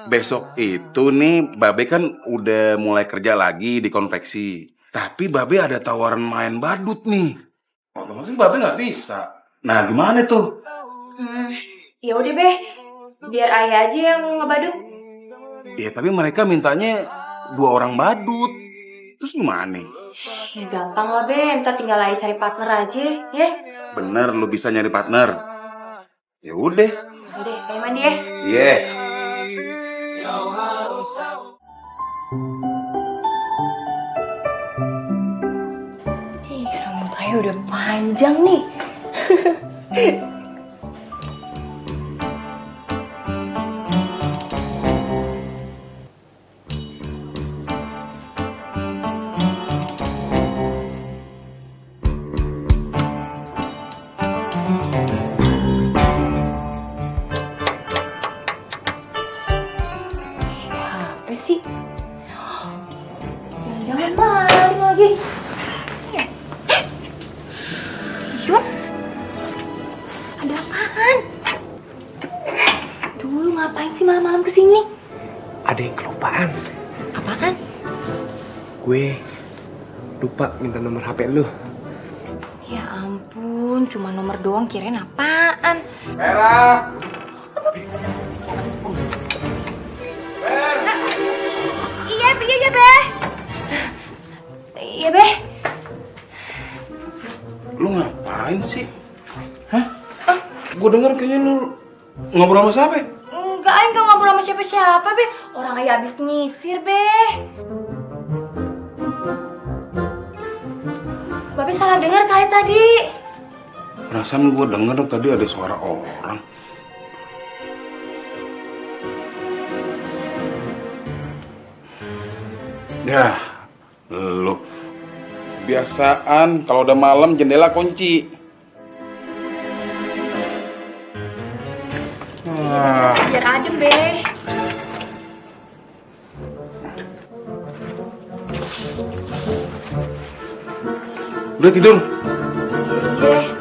Besok itu nih Babe kan udah mulai kerja lagi di konveksi. Tapi Babe ada tawaran main badut nih. Otomatis Babe nggak bisa. Nah, gimana tuh? Ya udah, Be. Biar Ayah aja yang ngebadut. Ya, tapi mereka mintanya 2 orang badut. Terus gimana? Ya gampang lah, Be. Ntar tinggal Ayah cari partner aja, ya. Bener, lu bisa nyari partner. Ya udah. Udah, Ayah mandi ya. Iya. Ih, rambut Ayah udah panjang nih. Siapa sih? Jangan maling lagi. Yuk. Ada apaan? Dulu ngapain sih malam-malam kesini? Ada yang kelupaan. Apaan? Gue lupa minta nomor HP lu. Ya ampun, cuma nomor doang, kirain apaan? Vera. Iya, Be. Iya, Be. Lu ngapain sih? Hah? Gue denger kayaknya lu ngobrol sama siapa? Enggak, Ayah nggak ngobrol sama siapa-siapa, Be. Orang Ayah habis nyisir, Be. Babe salah dengar kali tadi. Perasaan gue denger tadi ada suara orang. Ya, lu. Kebiasaan kalau udah malam jendela kunci. Biar adem, Be. Udah tidur. Iya.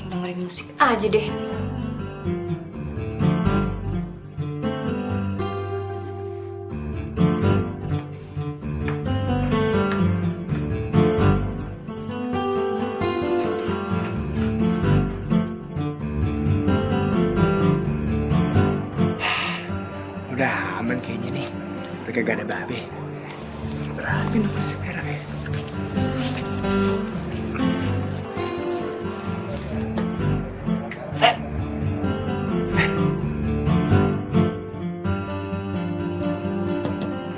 Dengerin musik aja deh. kagak ada babe. Berapa nomor si Vera ya?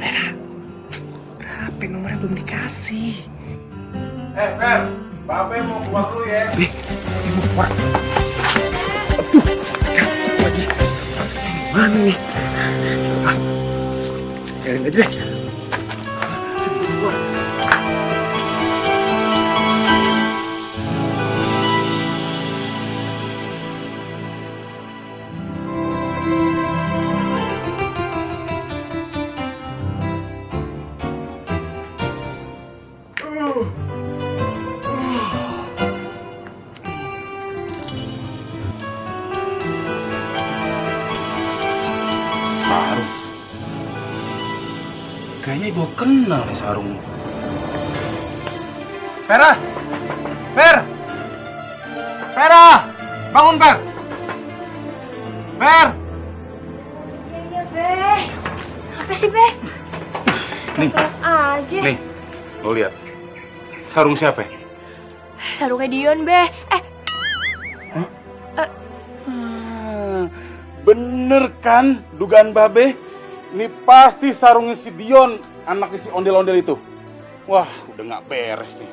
Vera, berapa nomornya belum dikasih? Fer, Babe mau keluar dulu ya. Dia mau keluar. Aduh, jatuh lagi. Gimana nih? Jalan aja deh. Sarung. Kayaknya gue kenal nih sarung. Vera! Ver! Vera! Bangun, Ver! Ver! Iya, Be. Apa sih, Be? Nih, Aja. nih. Lo lihat. Sarung siapa? Sarungnya Dion, Be. Bener kan dugaan Babe? Ini pasti sarungnya si Dion, anaknya si ondel-ondel itu. Wah, udah nggak beres nih.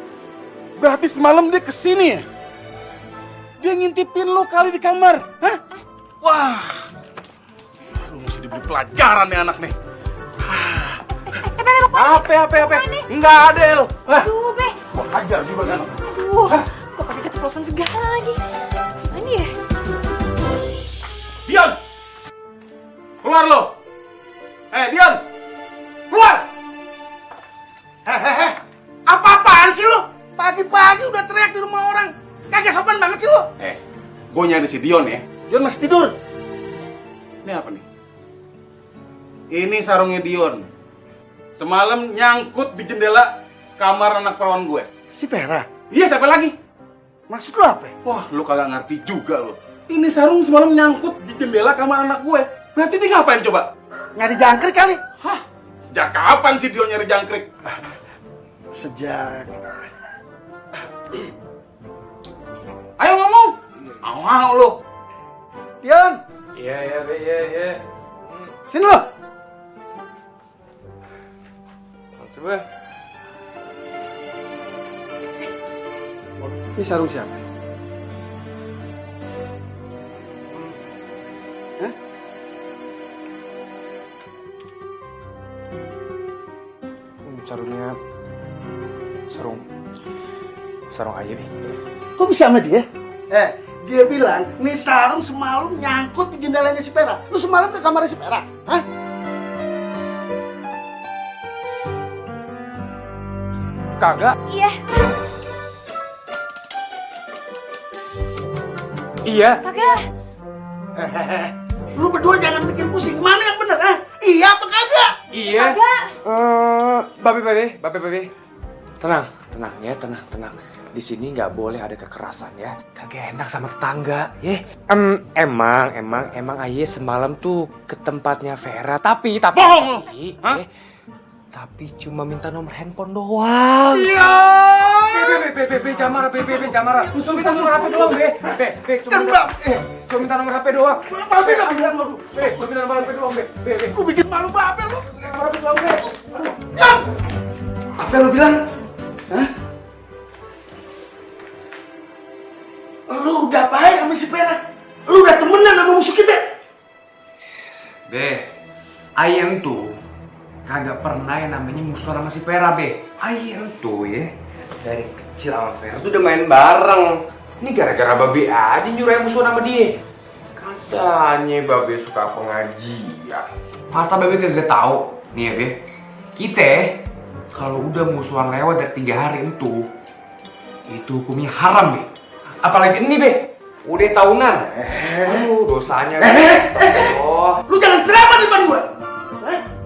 Berarti semalam dia kesini ya? Dia ngintipin lo kali di kamar, hah? Wah, lu mesti diberi pelajaran nih anak nih. Apa? Nggak ada lo. Aduh, Be. Gua hajar juga kan. Aduh, kok pakai keceplosan segala lagi. Gimana ya? Dion! Keluar lo! Dion! Keluar! Hehehe, apa-apaan sih lo? Pagi-pagi udah teriak di rumah orang. Kagak sopan banget sih lo. Gue nyari si Dion ya. Dion masih tidur. Ini apa nih? Ini sarungnya Dion. Semalam nyangkut di jendela kamar anak perawan gue. Si Vera? Iya, siapa lagi? Maksud lo apa? Wah, lu kagak ngerti juga lo. Ini sarung semalam nyangkut di jendela kamar anak gue. Berarti dia ngapain coba? Nyari jangkrik kali. Hah? Sejak kapan si Dion nyari jangkrik? Sejak... Ayo ngomong. Mau lo. Dion! Iya. Sini lo. Coba. Ini sarung siapa? Hah? Sarungnya sarung ayah nih. Kok bisa sama dia? Dia bilang, nih sarung semalam nyangkut di jendelanya si Vera. Lu semalam ke kamarnya si Vera? Hah? Kagak. Iya. Iya. Kagak. Lu berdua jangan bikin pusing. Mana yang bener, Iya apa kagak? Iya. Kagak. Babe. Tenang ya, tenang. Di sini nggak boleh ada kekerasan ya. Kagak enak sama tetangga, ya. Emang Aye semalam tuh ke tempatnya Vera, tapi bohong lu. Tapi cuma minta nomor handphone doang. Iya. Be, jangan marah. Cuma minta nomor HP doang, Be. Cuma minta nomor HP doang. Babe gak bilang lu. Cuma minta nomor HP doang, Be. Lu bikin malu Babe lu. Nomor HP doang, Be. Diam. Apa lu bilang? Hah? Lu udah baik sama si Vera. Lu udah temenan sama musuh kita. Be, Ayen tuh kagak pernah yang namanya musuh sama si Vera, Be. Ayen tuh ya, dari kecil sama Vera tuh udah main bareng. Ini gara-gara Babe aja nyuruh yang musuh sama dia. Katanya Babe suka pengajian. Masa Babe kagak tahu? Nih ya, Be. Kita kalau udah musuhan lewat dari 3 hari itu hukumnya haram, Be. Apalagi ini, Be. Udah tahunan. Aduh, dosanya. Astagfirullah. Lu jangan ceramah di depan gua.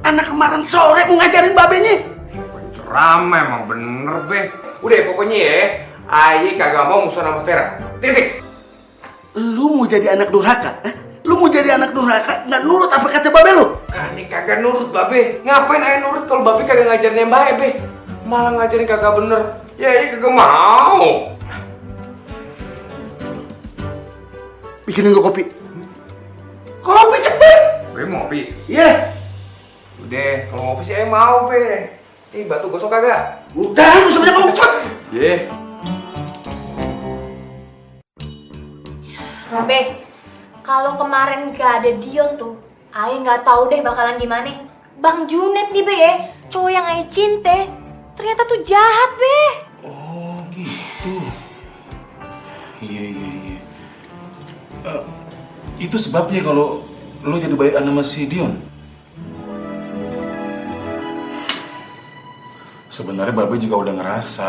Anak kemarin sore mau ngajarin babenya. Ceramah emang bener, Be. Udah pokoknya ya, Aye kagak mau musuh sama Vera. Titik. Lu mau jadi anak durhaka? Lu mau jadi anak durhaka nggak nurut apa kata babe lu? Aneh kagak nurut babe. Ngapain ayah nurut kalau babe kagak ngajarin yang baik be? Malah ngajarin kagak bener. Ya kagak mau. Bikinin gue kopi. Kopi cepet. Gue mau kopi. Iya. Udah, kalau ngopi sih ayah mau be. Batu gosok kagak? Udah, gue sebenarnya mau cepet. Ye. Be, kalau kemarin gak ada Dion tuh, Ae nggak tahu deh bakalan gimana. Bang Junet nih be, cowok yang Ae cinta, ternyata tuh jahat be. Oh gitu. Iya. Itu sebabnya kalau lo jadi baikan sama si Dion. Sebenarnya Babe juga udah ngerasa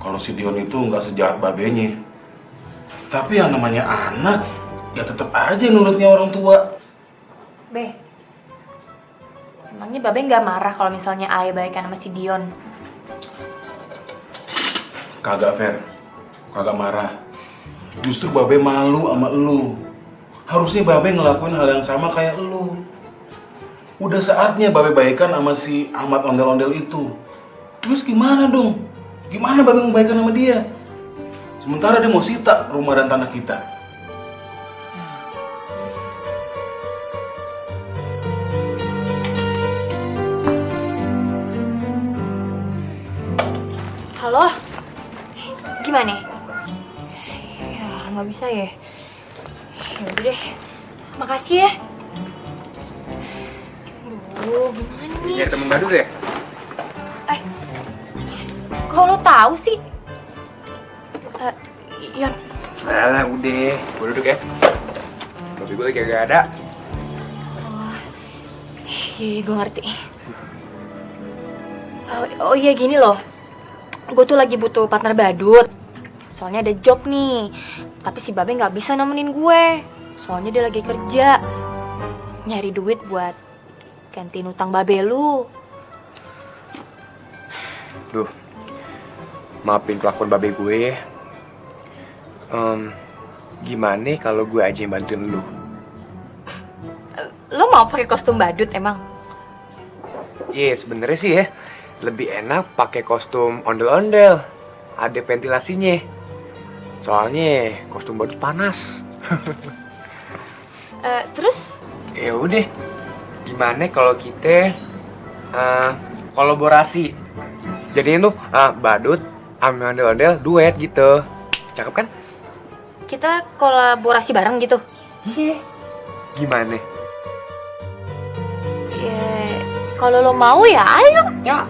kalau si Dion itu nggak sejahat babenya. Tapi yang namanya anak, ya tetap aja nurutnya orang tua. Be, emangnya Babe nggak marah kalau misalnya Ae baikan sama si Dion? Kagak fair, kagak marah. Justru Babe malu sama elu. Harusnya Babe ngelakuin hal yang sama kayak elu. Udah saatnya Babe baikan sama si Ahmad ondel-ondel itu. Terus gimana dong? Gimana Babe mau baikan sama dia? Sementara dia mau sita rumah dan tanah kita. Halo? Gimana? Ya, nggak bisa ya. Ya udah deh. Makasih ya. Aduh, gimana nih? Nyari temen badut ya? Kok lo tahu sih? Iya. Alah, udah. Gue duduk ya. Mobil gue lagi kagak ada. Iya, gue ngerti. Oh iya gini loh. Gue tuh lagi butuh partner badut. Soalnya ada job nih. Tapi si Babe nggak bisa nemenin gue. Soalnya dia lagi kerja. Nyari duit buat gantiin utang Babe lu. Duh. Maafin kelakuan Babe gue. Gimana kalau gue aja yang bantuin lu? Lo mau pakai kostum badut emang? Iya, sebenarnya sih ya. Lebih enak pakai kostum ondel-ondel. Ada ventilasinya. Soalnya kostum badut panas. Terus? Ya udah. Gimana kalau kita kolaborasi? Jadinya tuh badut sama ondel-ondel duet gitu. Cakep kan? Kita kolaborasi bareng gitu? Iya. Gimana? Ya, kalau lo mau ya ayo. Ya.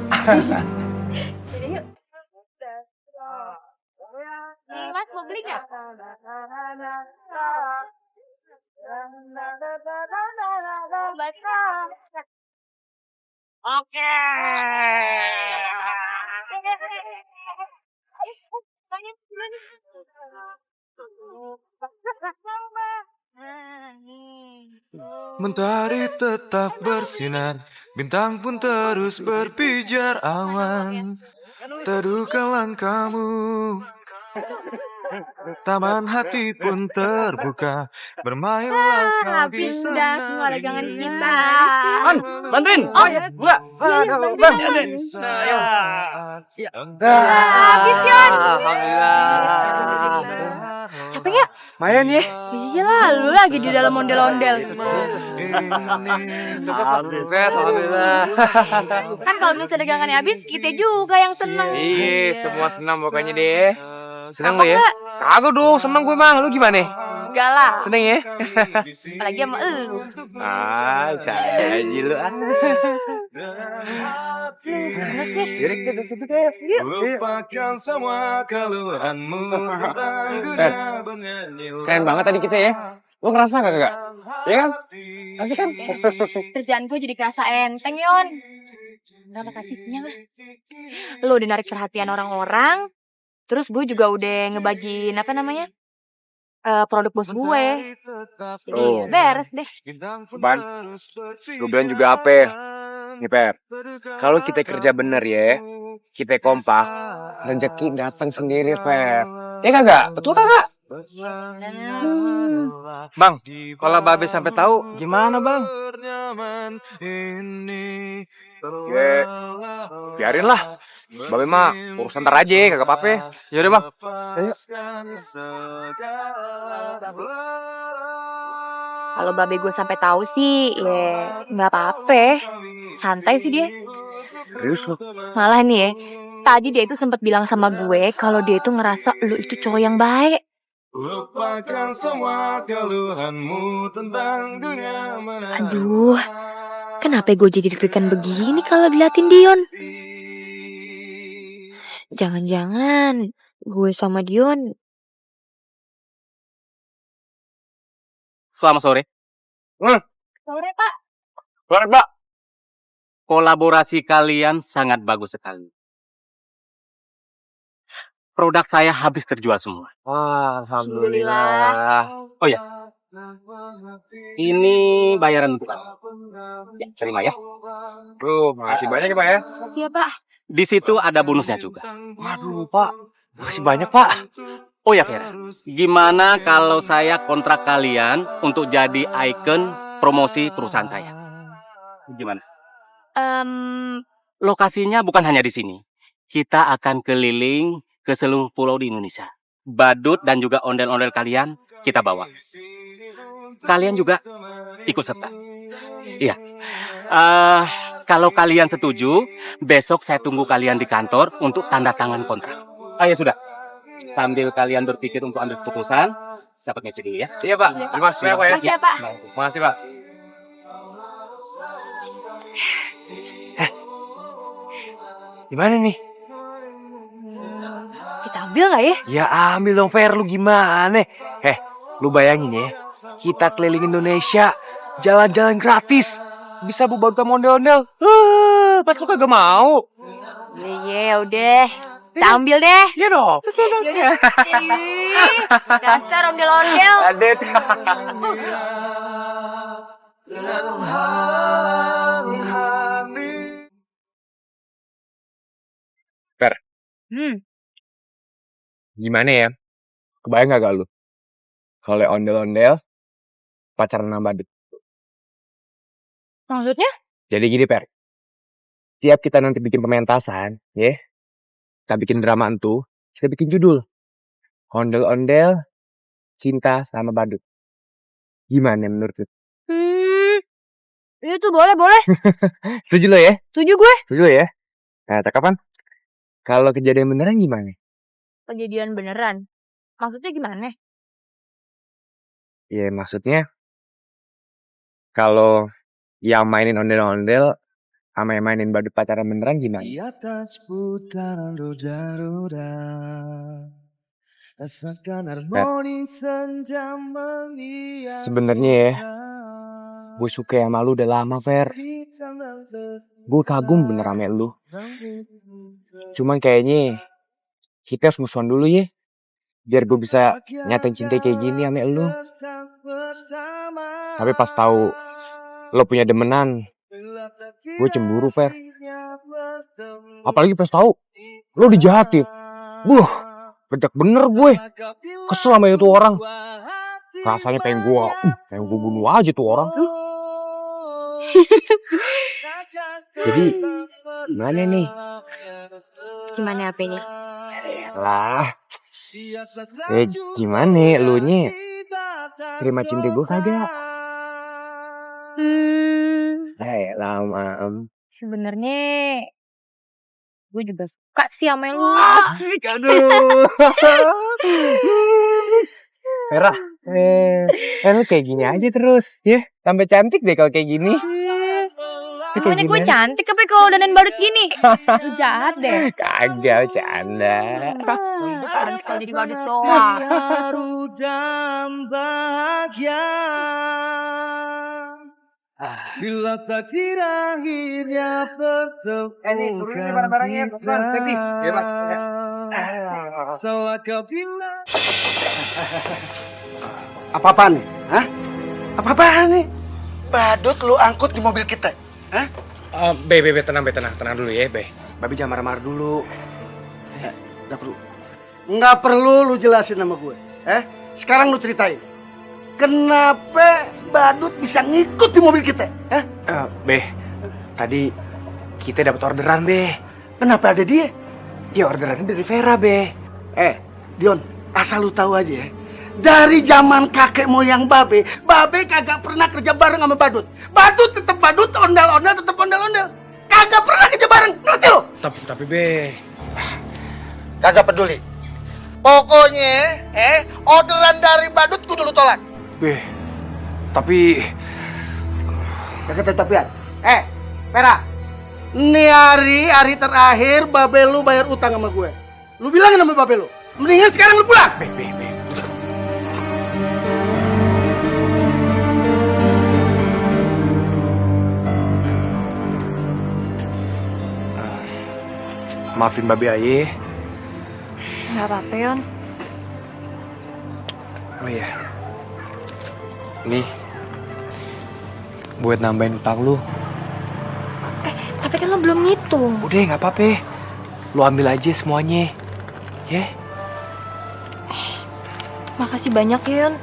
Jadi yuk. Mas mau beli nggak? Oke. Mentari tetap bersinar, bintang pun terus berpijar, awan teduhkan langkahmu. Taman hati pun terbuka, bermainlah kau di sana. Semua dagangan kita. Man, bantuin. Oh ya, gua. Bang. Habis, Yon. Alhamdulillah. Capek nggak? Mayan ya. Iya lah, lu lagi di dalam ondel-ondel. Alhamdulillah. Kan kalau misalnya dagangannya habis, kita juga yang seneng. Iya, semua senang pokoknya deh. Senang lo Apa ya? enggak? Kagak dong, senang gue mah. Lu gimana? Enggak lah. Seneng ya? Apalagi sama elu. Saya aja lu. Panas nih. Lupakan semua keluhanmu tentang dunia bernyanyi. Keren banget tadi kita ya. Lu ngerasa kagak? Iya kan? Asik kan? Kerjaan gue jadi kerasa enteng, Yon. Enggak makasihnya lah. Lu udah narik perhatian orang-orang. Terus gue juga udah ngebagiin apa namanya? Produk bos gue. Jadi beres deh. Ban, gue bilang juga apa? Nih Pep, kalau kita kerja bener ya, kita kompak, rezeki datang sendiri Pep. Ya kagak? Betul kagak? Bang, kalau Babe sampai tahu gimana, Bang? Ya, biarin lah. Babe mah urusan ntar aja, kagak apa-apa. Yaudah, Bang. Ayo. Kalau babe gue sampai tahu sih, ya nggak apa-apa. Santai sih dia. Serius lu? Malah nih ya, tadi dia itu sempat bilang sama gue kalau dia itu ngerasa lu itu cowok yang baik. Lupakan semua keluhanmu tentang dunia mana. Aduh, kenapa gue jadi deg-degan begini kalau diliatin Dion? Jangan-jangan gue sama Dion. Selamat sore. Sore, Pak. Sore, Pak. Kolaborasi kalian sangat bagus sekali. Produk saya habis terjual semua. Wah, alhamdulillah. Oh ya, ini bayaran untuk kamu. Ya, terima ya. Makasih banyak ya, Pak ya. Makasih ya, Pak. Di situ ada bonusnya juga. Waduh, Pak. Makasih banyak, Pak. Oh ya, Vera. Gimana kalau saya kontrak kalian untuk jadi ikon promosi perusahaan saya? Gimana? Lokasinya bukan hanya di sini. Kita akan keliling ke seluruh pulau di Indonesia. Badut dan juga ondel-ondel kalian kita bawa. Kalian juga ikut serta. Iya. Kalau kalian setuju, besok saya tunggu kalian di kantor untuk tanda tangan kontrak. Ya sudah. Sambil kalian berpikir untuk ambil keputusan, dapat ngisi dulu ya. Iya, Pak. Terima kasih banyak, Pak ya. Makasih ya, Pak. Makasih, Pak. Gimana nih? Kita ambil nggak ya? Ya ambil dong, Fer. Lu gimana? Lu bayangin ya. Kita keliling Indonesia, jalan-jalan gratis. Bisa buat kamu ondel-ondel. Pas lu kagak mau. Iya, udah. Kita ambil deh. Iya dong. Yaudah. Dasar ondel-ondel. Adet. Fer. Gimana ya? Kebayang gak lu? Kalau ondel-ondel, pacaran sama badut. Maksudnya? Jadi gini, Per. Tiap kita nanti bikin pementasan, ya. Kita bikin drama itu, kita bikin judul. Ondel-ondel, cinta sama badut. Gimana menurut lu? Itu boleh. Setuju lo ya? Setuju gue. Setuju lo ya? Nah, kapan? Kalau kejadian beneran gimana? Kejadian beneran? Maksudnya gimana? Ya maksudnya, kalau yang mainin ondel-ondel sama yang mainin badut pacaran beneran gimana? Di atas putaran roda-roda, rasakan harmoni senja menghias. Sebenarnya ya, gue suka sama lu udah lama, Fer. Gue kagum bener sama lu. Cuman kayaknya kita harus musuhan dulu ya. Biar gue bisa nyatain cinta kayak gini sama lu. Tapi pas tahu lo punya demenan, gue cemburu, Fer. Apalagi pas tahu lo dijahatin. Gede bener gue. Kesel sama itu orang. Rasanya pengen gue bunuh aja tuh orang. Jadi gimana nih? Gimana apanya? Lah. Gimana lu nya? Terima cinta gue kagak? Lama. Sebenarnya gue juga suka sih sama lu. Asik, aduh. Vera, lu kayak gini aja terus, ya. Tambah cantik deh kalau kayak gini. Pokoknya gue cantik tapi kalau dandan badut gini. Lu jahat deh. Kagak, canda. Kalau jadi badut doang. Bila takdir akhirnya bertemu. Ini turunin barang-barangnya, pelan, steady. Ya, Pak. Setelah kau bilang. Apa-apaan nih? Hah? Apa-apaan nih? Badut lu angkut di mobil kita. Hah? Be, tenang dulu ya, Be. Babi jangan marah-marah dulu. Nggak perlu lu jelasin sama gue. Sekarang lu ceritain. Kenapa Badut bisa ngikut di mobil kita? Be, tadi kita dapat orderan, Be. Kenapa ada dia? Ya orderannya dari Vera, Be. Dion, asal lu tahu aja ya. Dari zaman kakek moyang Babe kagak pernah kerja bareng sama Badut. Badut tetap Badut, ondel-ondel tetap ondel-ondel. Kagak pernah kerja bareng, ngerti lu? Tapi Be, kagak peduli. Pokoknya, orderan dari Badut kudu lu tolak. Be, tapi... Kagak tetapian. Vera, ini hari terakhir Babe lu bayar utang sama gue. Lu bilangin sama Babe lu, mendingan sekarang lu pulang. Be. Maafin Babe Aye. Nggak apa-apa, Yon. Oh iya. Nih. Buat nambahin utang lu. Tapi kan lo belum ngitung. Udah nggak apa-apa. Lu ambil aja semuanya. Ya? Makasih banyak ya, Yon.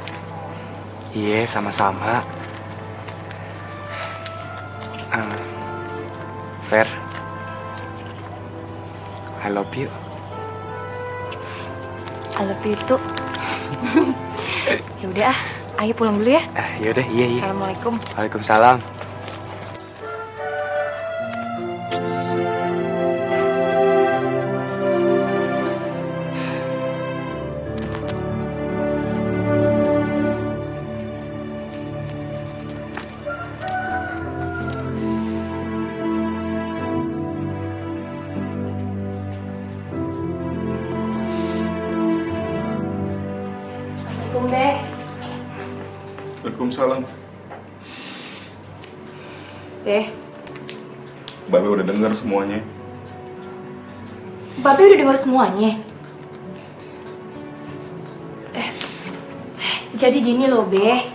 Iya, sama-sama. Fer, I love you. I love you too. Yaudah, ayo pulang dulu ya. Yaudah, iya. Assalamualaikum. Waalaikumsalam. Waalaikumsalam. Babe udah dengar semuanya. Babe udah dengar semuanya. Jadi gini loh, Be.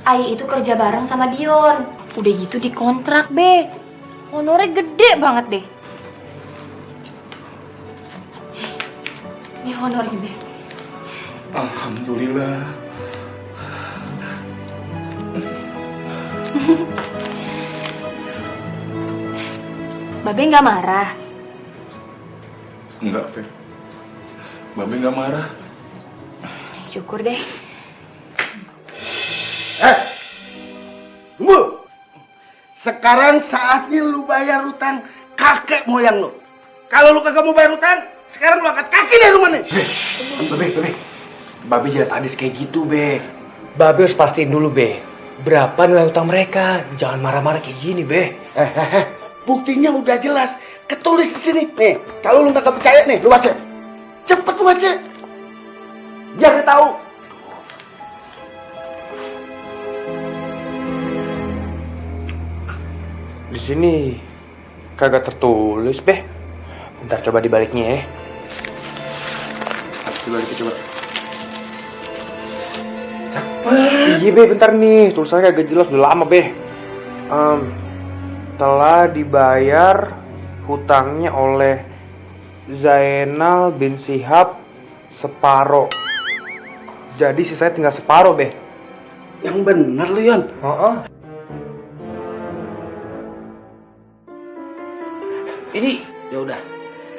Ai itu kerja bareng sama Dion. Udah gitu dikontrak, Be. Honornya gede banget deh. Ini honornya, Be. Alhamdulillah. Babe nggak marah? Enggak, Fer. Babe nggak marah. Syukur deh. Tunggu. Sekarang saatnya lu bayar utang kakek moyang lu. Kalau lu kagak mau bayar utang, sekarang lu angkat kaki dari rumah nih. Be. Babe jelas sadis kayak gitu, Be. Babe harus pastiin dulu, Be. Berapa nilai utang mereka? Jangan marah-marah kayak gini, Be. Buktinya udah jelas, ketulis di sini. Nih, kalau lu nggak percaya nih, lu baca. Cepet lu baca. Biar dia tahu. Di sini kagak tertulis, Be. Bentar coba dibaliknya ya. Coba. Iya, Be, bentar nih. Tulisannya kagak jelas, udah lama, Be. Telah dibayar hutangnya oleh Zainal bin Shihab separo. Jadi sisanya tinggal separo, Be. Yang bener lu, Yon. Ini ya udah.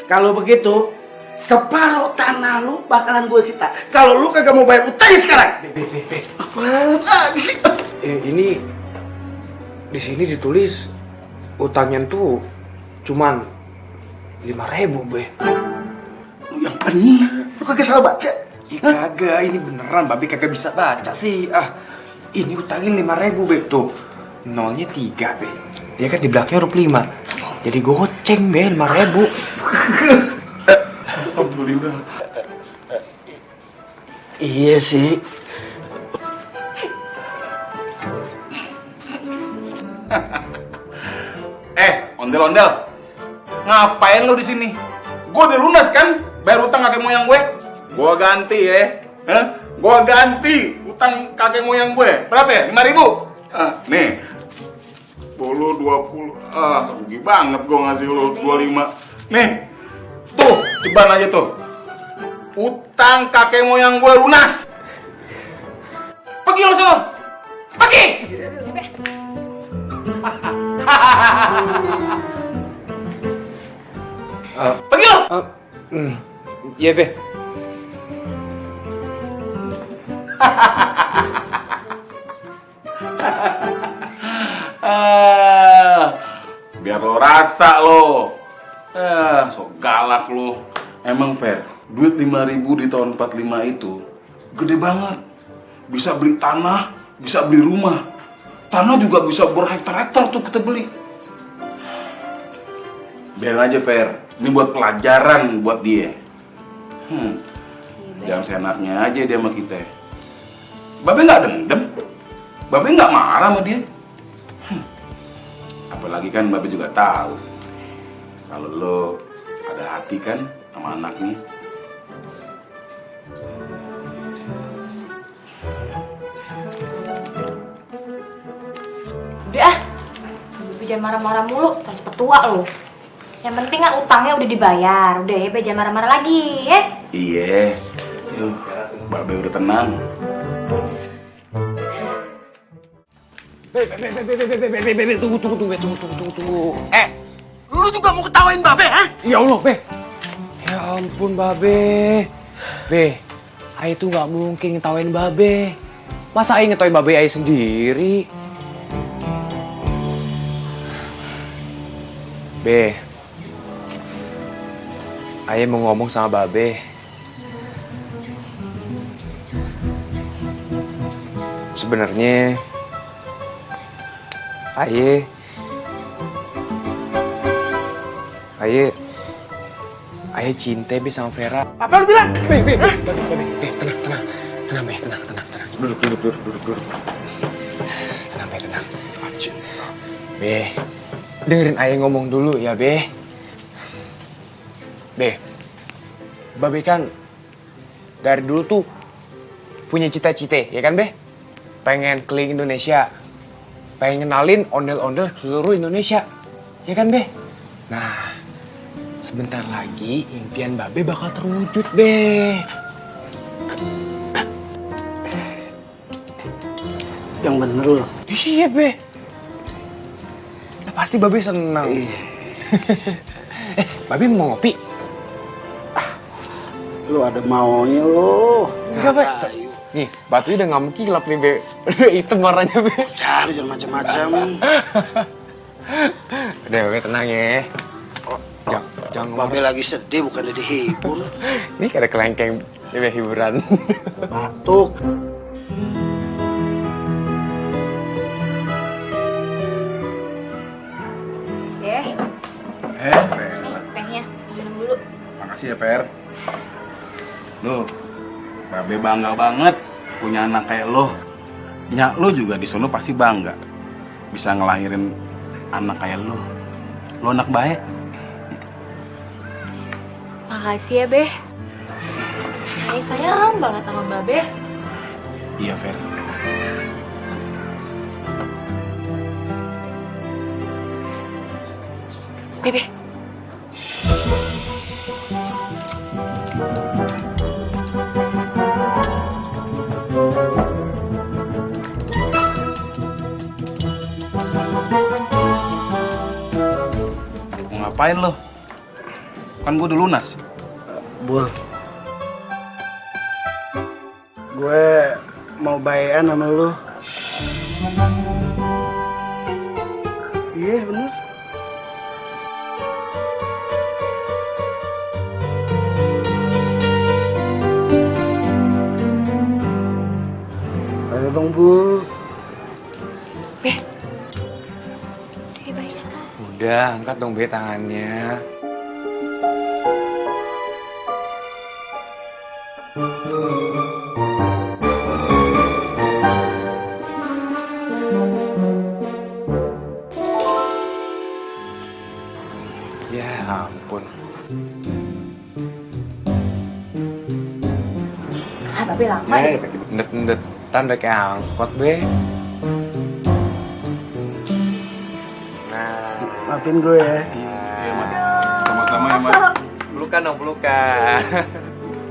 Kalau begitu, separuh tanah lu bakalan gue sita. Kalau lu kagak mau bayar utangnya sekarang. Be. Apaan lagi sih? Ini di sini ditulis utangnya tuh cuman 5.000, Be. Lu yang bener. Lu kagak salah baca. Kagak, ini beneran Babe kagak bisa baca sih. Ini utangnya 5.000, Be. Tuh, nolnya 3, Be. Ya kan di belakangnya huruf 5. Jadi goceng, Be, 5.000. Alhamdulillah. Iya sih. Ondel-ondel. Ngapain lu di sini? Gue udah lunas kan bayar utang kakek moyang gue. Gue ganti ya. Gue ganti utang kakek moyang gue. Berapa ya? 5.000. Nih. 10, 20. Rugi banget gue ngasih lu 25. Nih. Tuh, ceban aja tuh. Utang kakek moyang gue lunas. Pergi lo sono. Pergi. Pergi lo. Iya, Be. Biar lo rasa lo. Sok galak lo. Emang Fer, duit 5.000 di tahun 45 itu gede banget. Bisa beli tanah, bisa beli rumah. Tanah juga bisa berhektar-hektar tuh kita beli. Biarin aja Fer, ini buat pelajaran buat dia. Jangan seenaknya aja dia sama kita. Babe nggak dendam, Babe nggak marah sama dia. Apalagi kan Babe juga tahu kalau lo ada hati kan sama anaknya. Udah Bebe jangan marah-marah mulu, terus cepet tua lo. Yang penting kan utangnya udah dibayar. Udah ya, Be jangan marah-marah lagi ya. Iya, Babe udah tenang. Be, tunggu. Lu juga mau ketawain Babe, ha? Ya Allah, Be. Ya ampun, Babe. Be, Aye tuh nggak mungkin ngetawain Babe. Masa Aye ngetawain Babe Aye sendiri? Be, Aye mau ngomong sama Babe. Sebenarnya Aye cinta Be sama Vera. Apa lu bilang? Be, tenang, Be, tenang. Duduk. Tenang, Be, tenang. Be, dengerin Aye ngomong dulu ya, Be. Be, Babe kan dari dulu tuh punya cita-cita, ya kan, Be? Pengen keliling Indonesia. Pengen kenalin ondel-ondel seluruh Indonesia. Ya kan, Be? Nah, sebentar lagi impian Babe bakal terwujud, Be. Yang bener loh. Iya, Be. Nah, pasti Babe senang. Babe mau ngopi? Lu ada maunya lo. Enggak, Be. Nih, batunya udah nggak mengkilap nih, Be. Udah hitam warnanya, Be. Udah, jangan macam-macam. Udah, Babe, tenang ya. Jangan Babe lagi sedih, bukannya dihibur. Ini ada kelengkeng, Be, hiburan. Batuk. Tehnya, minum dulu. Makasih ya, Per. Lo, Babe bangga banget punya anak kayak lo. Nyak lo juga di sono pasti bangga bisa ngelahirin anak kayak lo. Lo anak baik. Makasih ya, Be. Aye sayang banget sama Babe. Iya, Fer. Bebe. Mau ngapain lo? Kan gue udah lunas. Bul. Gue mau bayan sama lu. Iya, bener. Ayo dong, Bul. Udah, angkat dong, Be, tangannya. Ya ampun. Babe lama ya. Ndet-ndetan udah kayak angkot, Be. Maafin gue ya. Iya, Mat. Sama-sama ya, Mat. Pelukan dong, pelukan.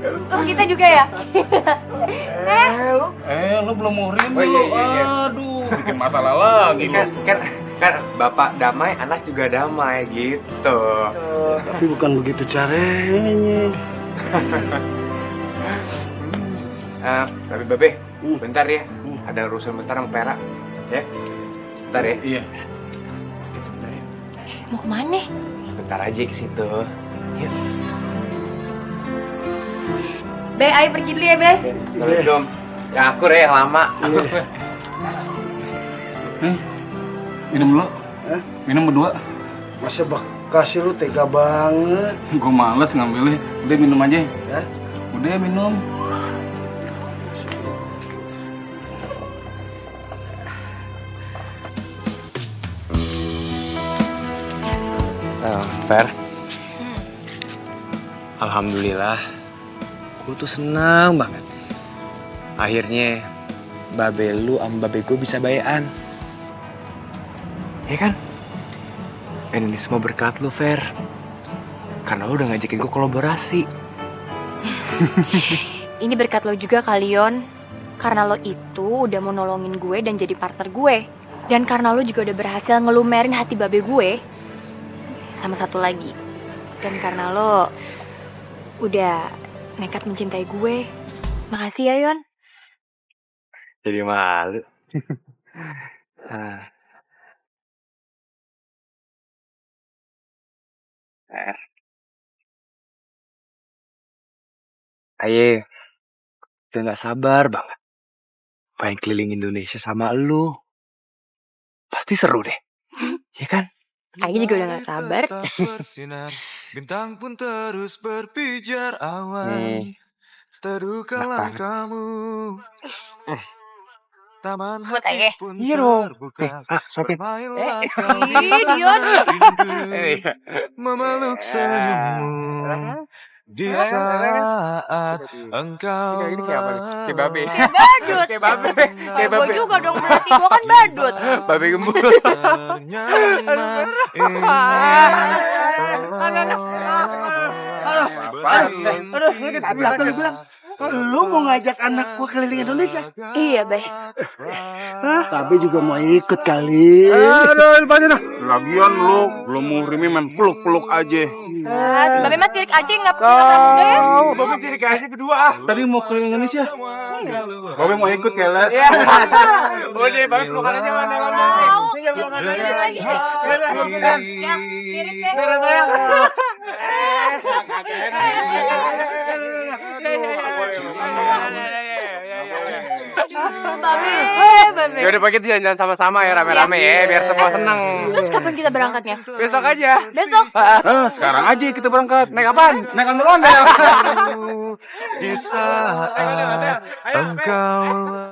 Oh, kita juga ya? Lo belum muhrim Oh, lu. iya. Aduh, bikin masalah lagi lo. Kan bapak damai, anak juga damai gitu. Tapi bukan begitu caranya. Tapi babe, bentar ya. Ada urusan bentar sama Pera. Ya. Bentar ya. Iya. Mau kemana? Bentar aja ke situ. Yuk. Be, ayo pergi dulu ya, Be. Assalamualaikum. Yang akur ya, yang lama. Nih, minum dulu. Minum berdua. Masa kasih lu tega banget. Gue males ngambilnya. Udah minum aja. Ya? Udah minum. Fer. Alhamdulillah. Gue tuh senang banget. Akhirnya babe lu sama babe gue bisa bayan. Ya kan? Dan ini semua berkat lu, Fer. Karena lu udah ngajakin gue kolaborasi. Ini berkat lo juga, Kalion. Karena lo itu udah mau nolongin gue dan jadi partner gue. Dan karena lo juga udah berhasil ngelumerin hati babe gue. Sama satu lagi. Dan karena lo udah nekat mencintai gue. Makasih ya, Yon. Jadi malu. Ayo, udah gak sabar banget. Pengen keliling Indonesia sama lu. Pasti seru deh. Ya kan? Ayo juga udah gak sabar. Bintang pun terus berpijar awan. Nih. Teduhkanlah kamu. Taman Buat hati Ayah. pun Iya dong. terbuka. Sopin. Mainlah Ih, Dion. memeluk senyummu di saat engkau Ini kayak apa nih? Kayak babe. Kayak badut. Kayak babe. Kayak Gue babe. juga dong, berarti gue kan badut. Babe gembul. ternyaman ini Aduh, belakang bilang, lu mau ngajak anak gua keliling Indonesia? Iya, Be. Tapi juga mau ikut kali. Aduh, lupain dah. Lagian lu belum muhrimnya main peluk-peluk aja. Babe mah tirik aja nggak muda ya. Babe jadi kasih kedua. Tadi mau keliling Indonesia. Babe mau ikut ya, Les? Iya. Udah, babe pelukan aja mana mana. Sini pelukan aja lagi. Yang tirik deh. Babe. Ya udah pagi itu jalan-jalan sama-sama ya rame-rame ya biar semua seneng. Terus kapan kita berangkatnya? Besok aja. Besok. Sekarang aja kita berangkat. Naik apaan? Naik ondel-ondel. di saat engkau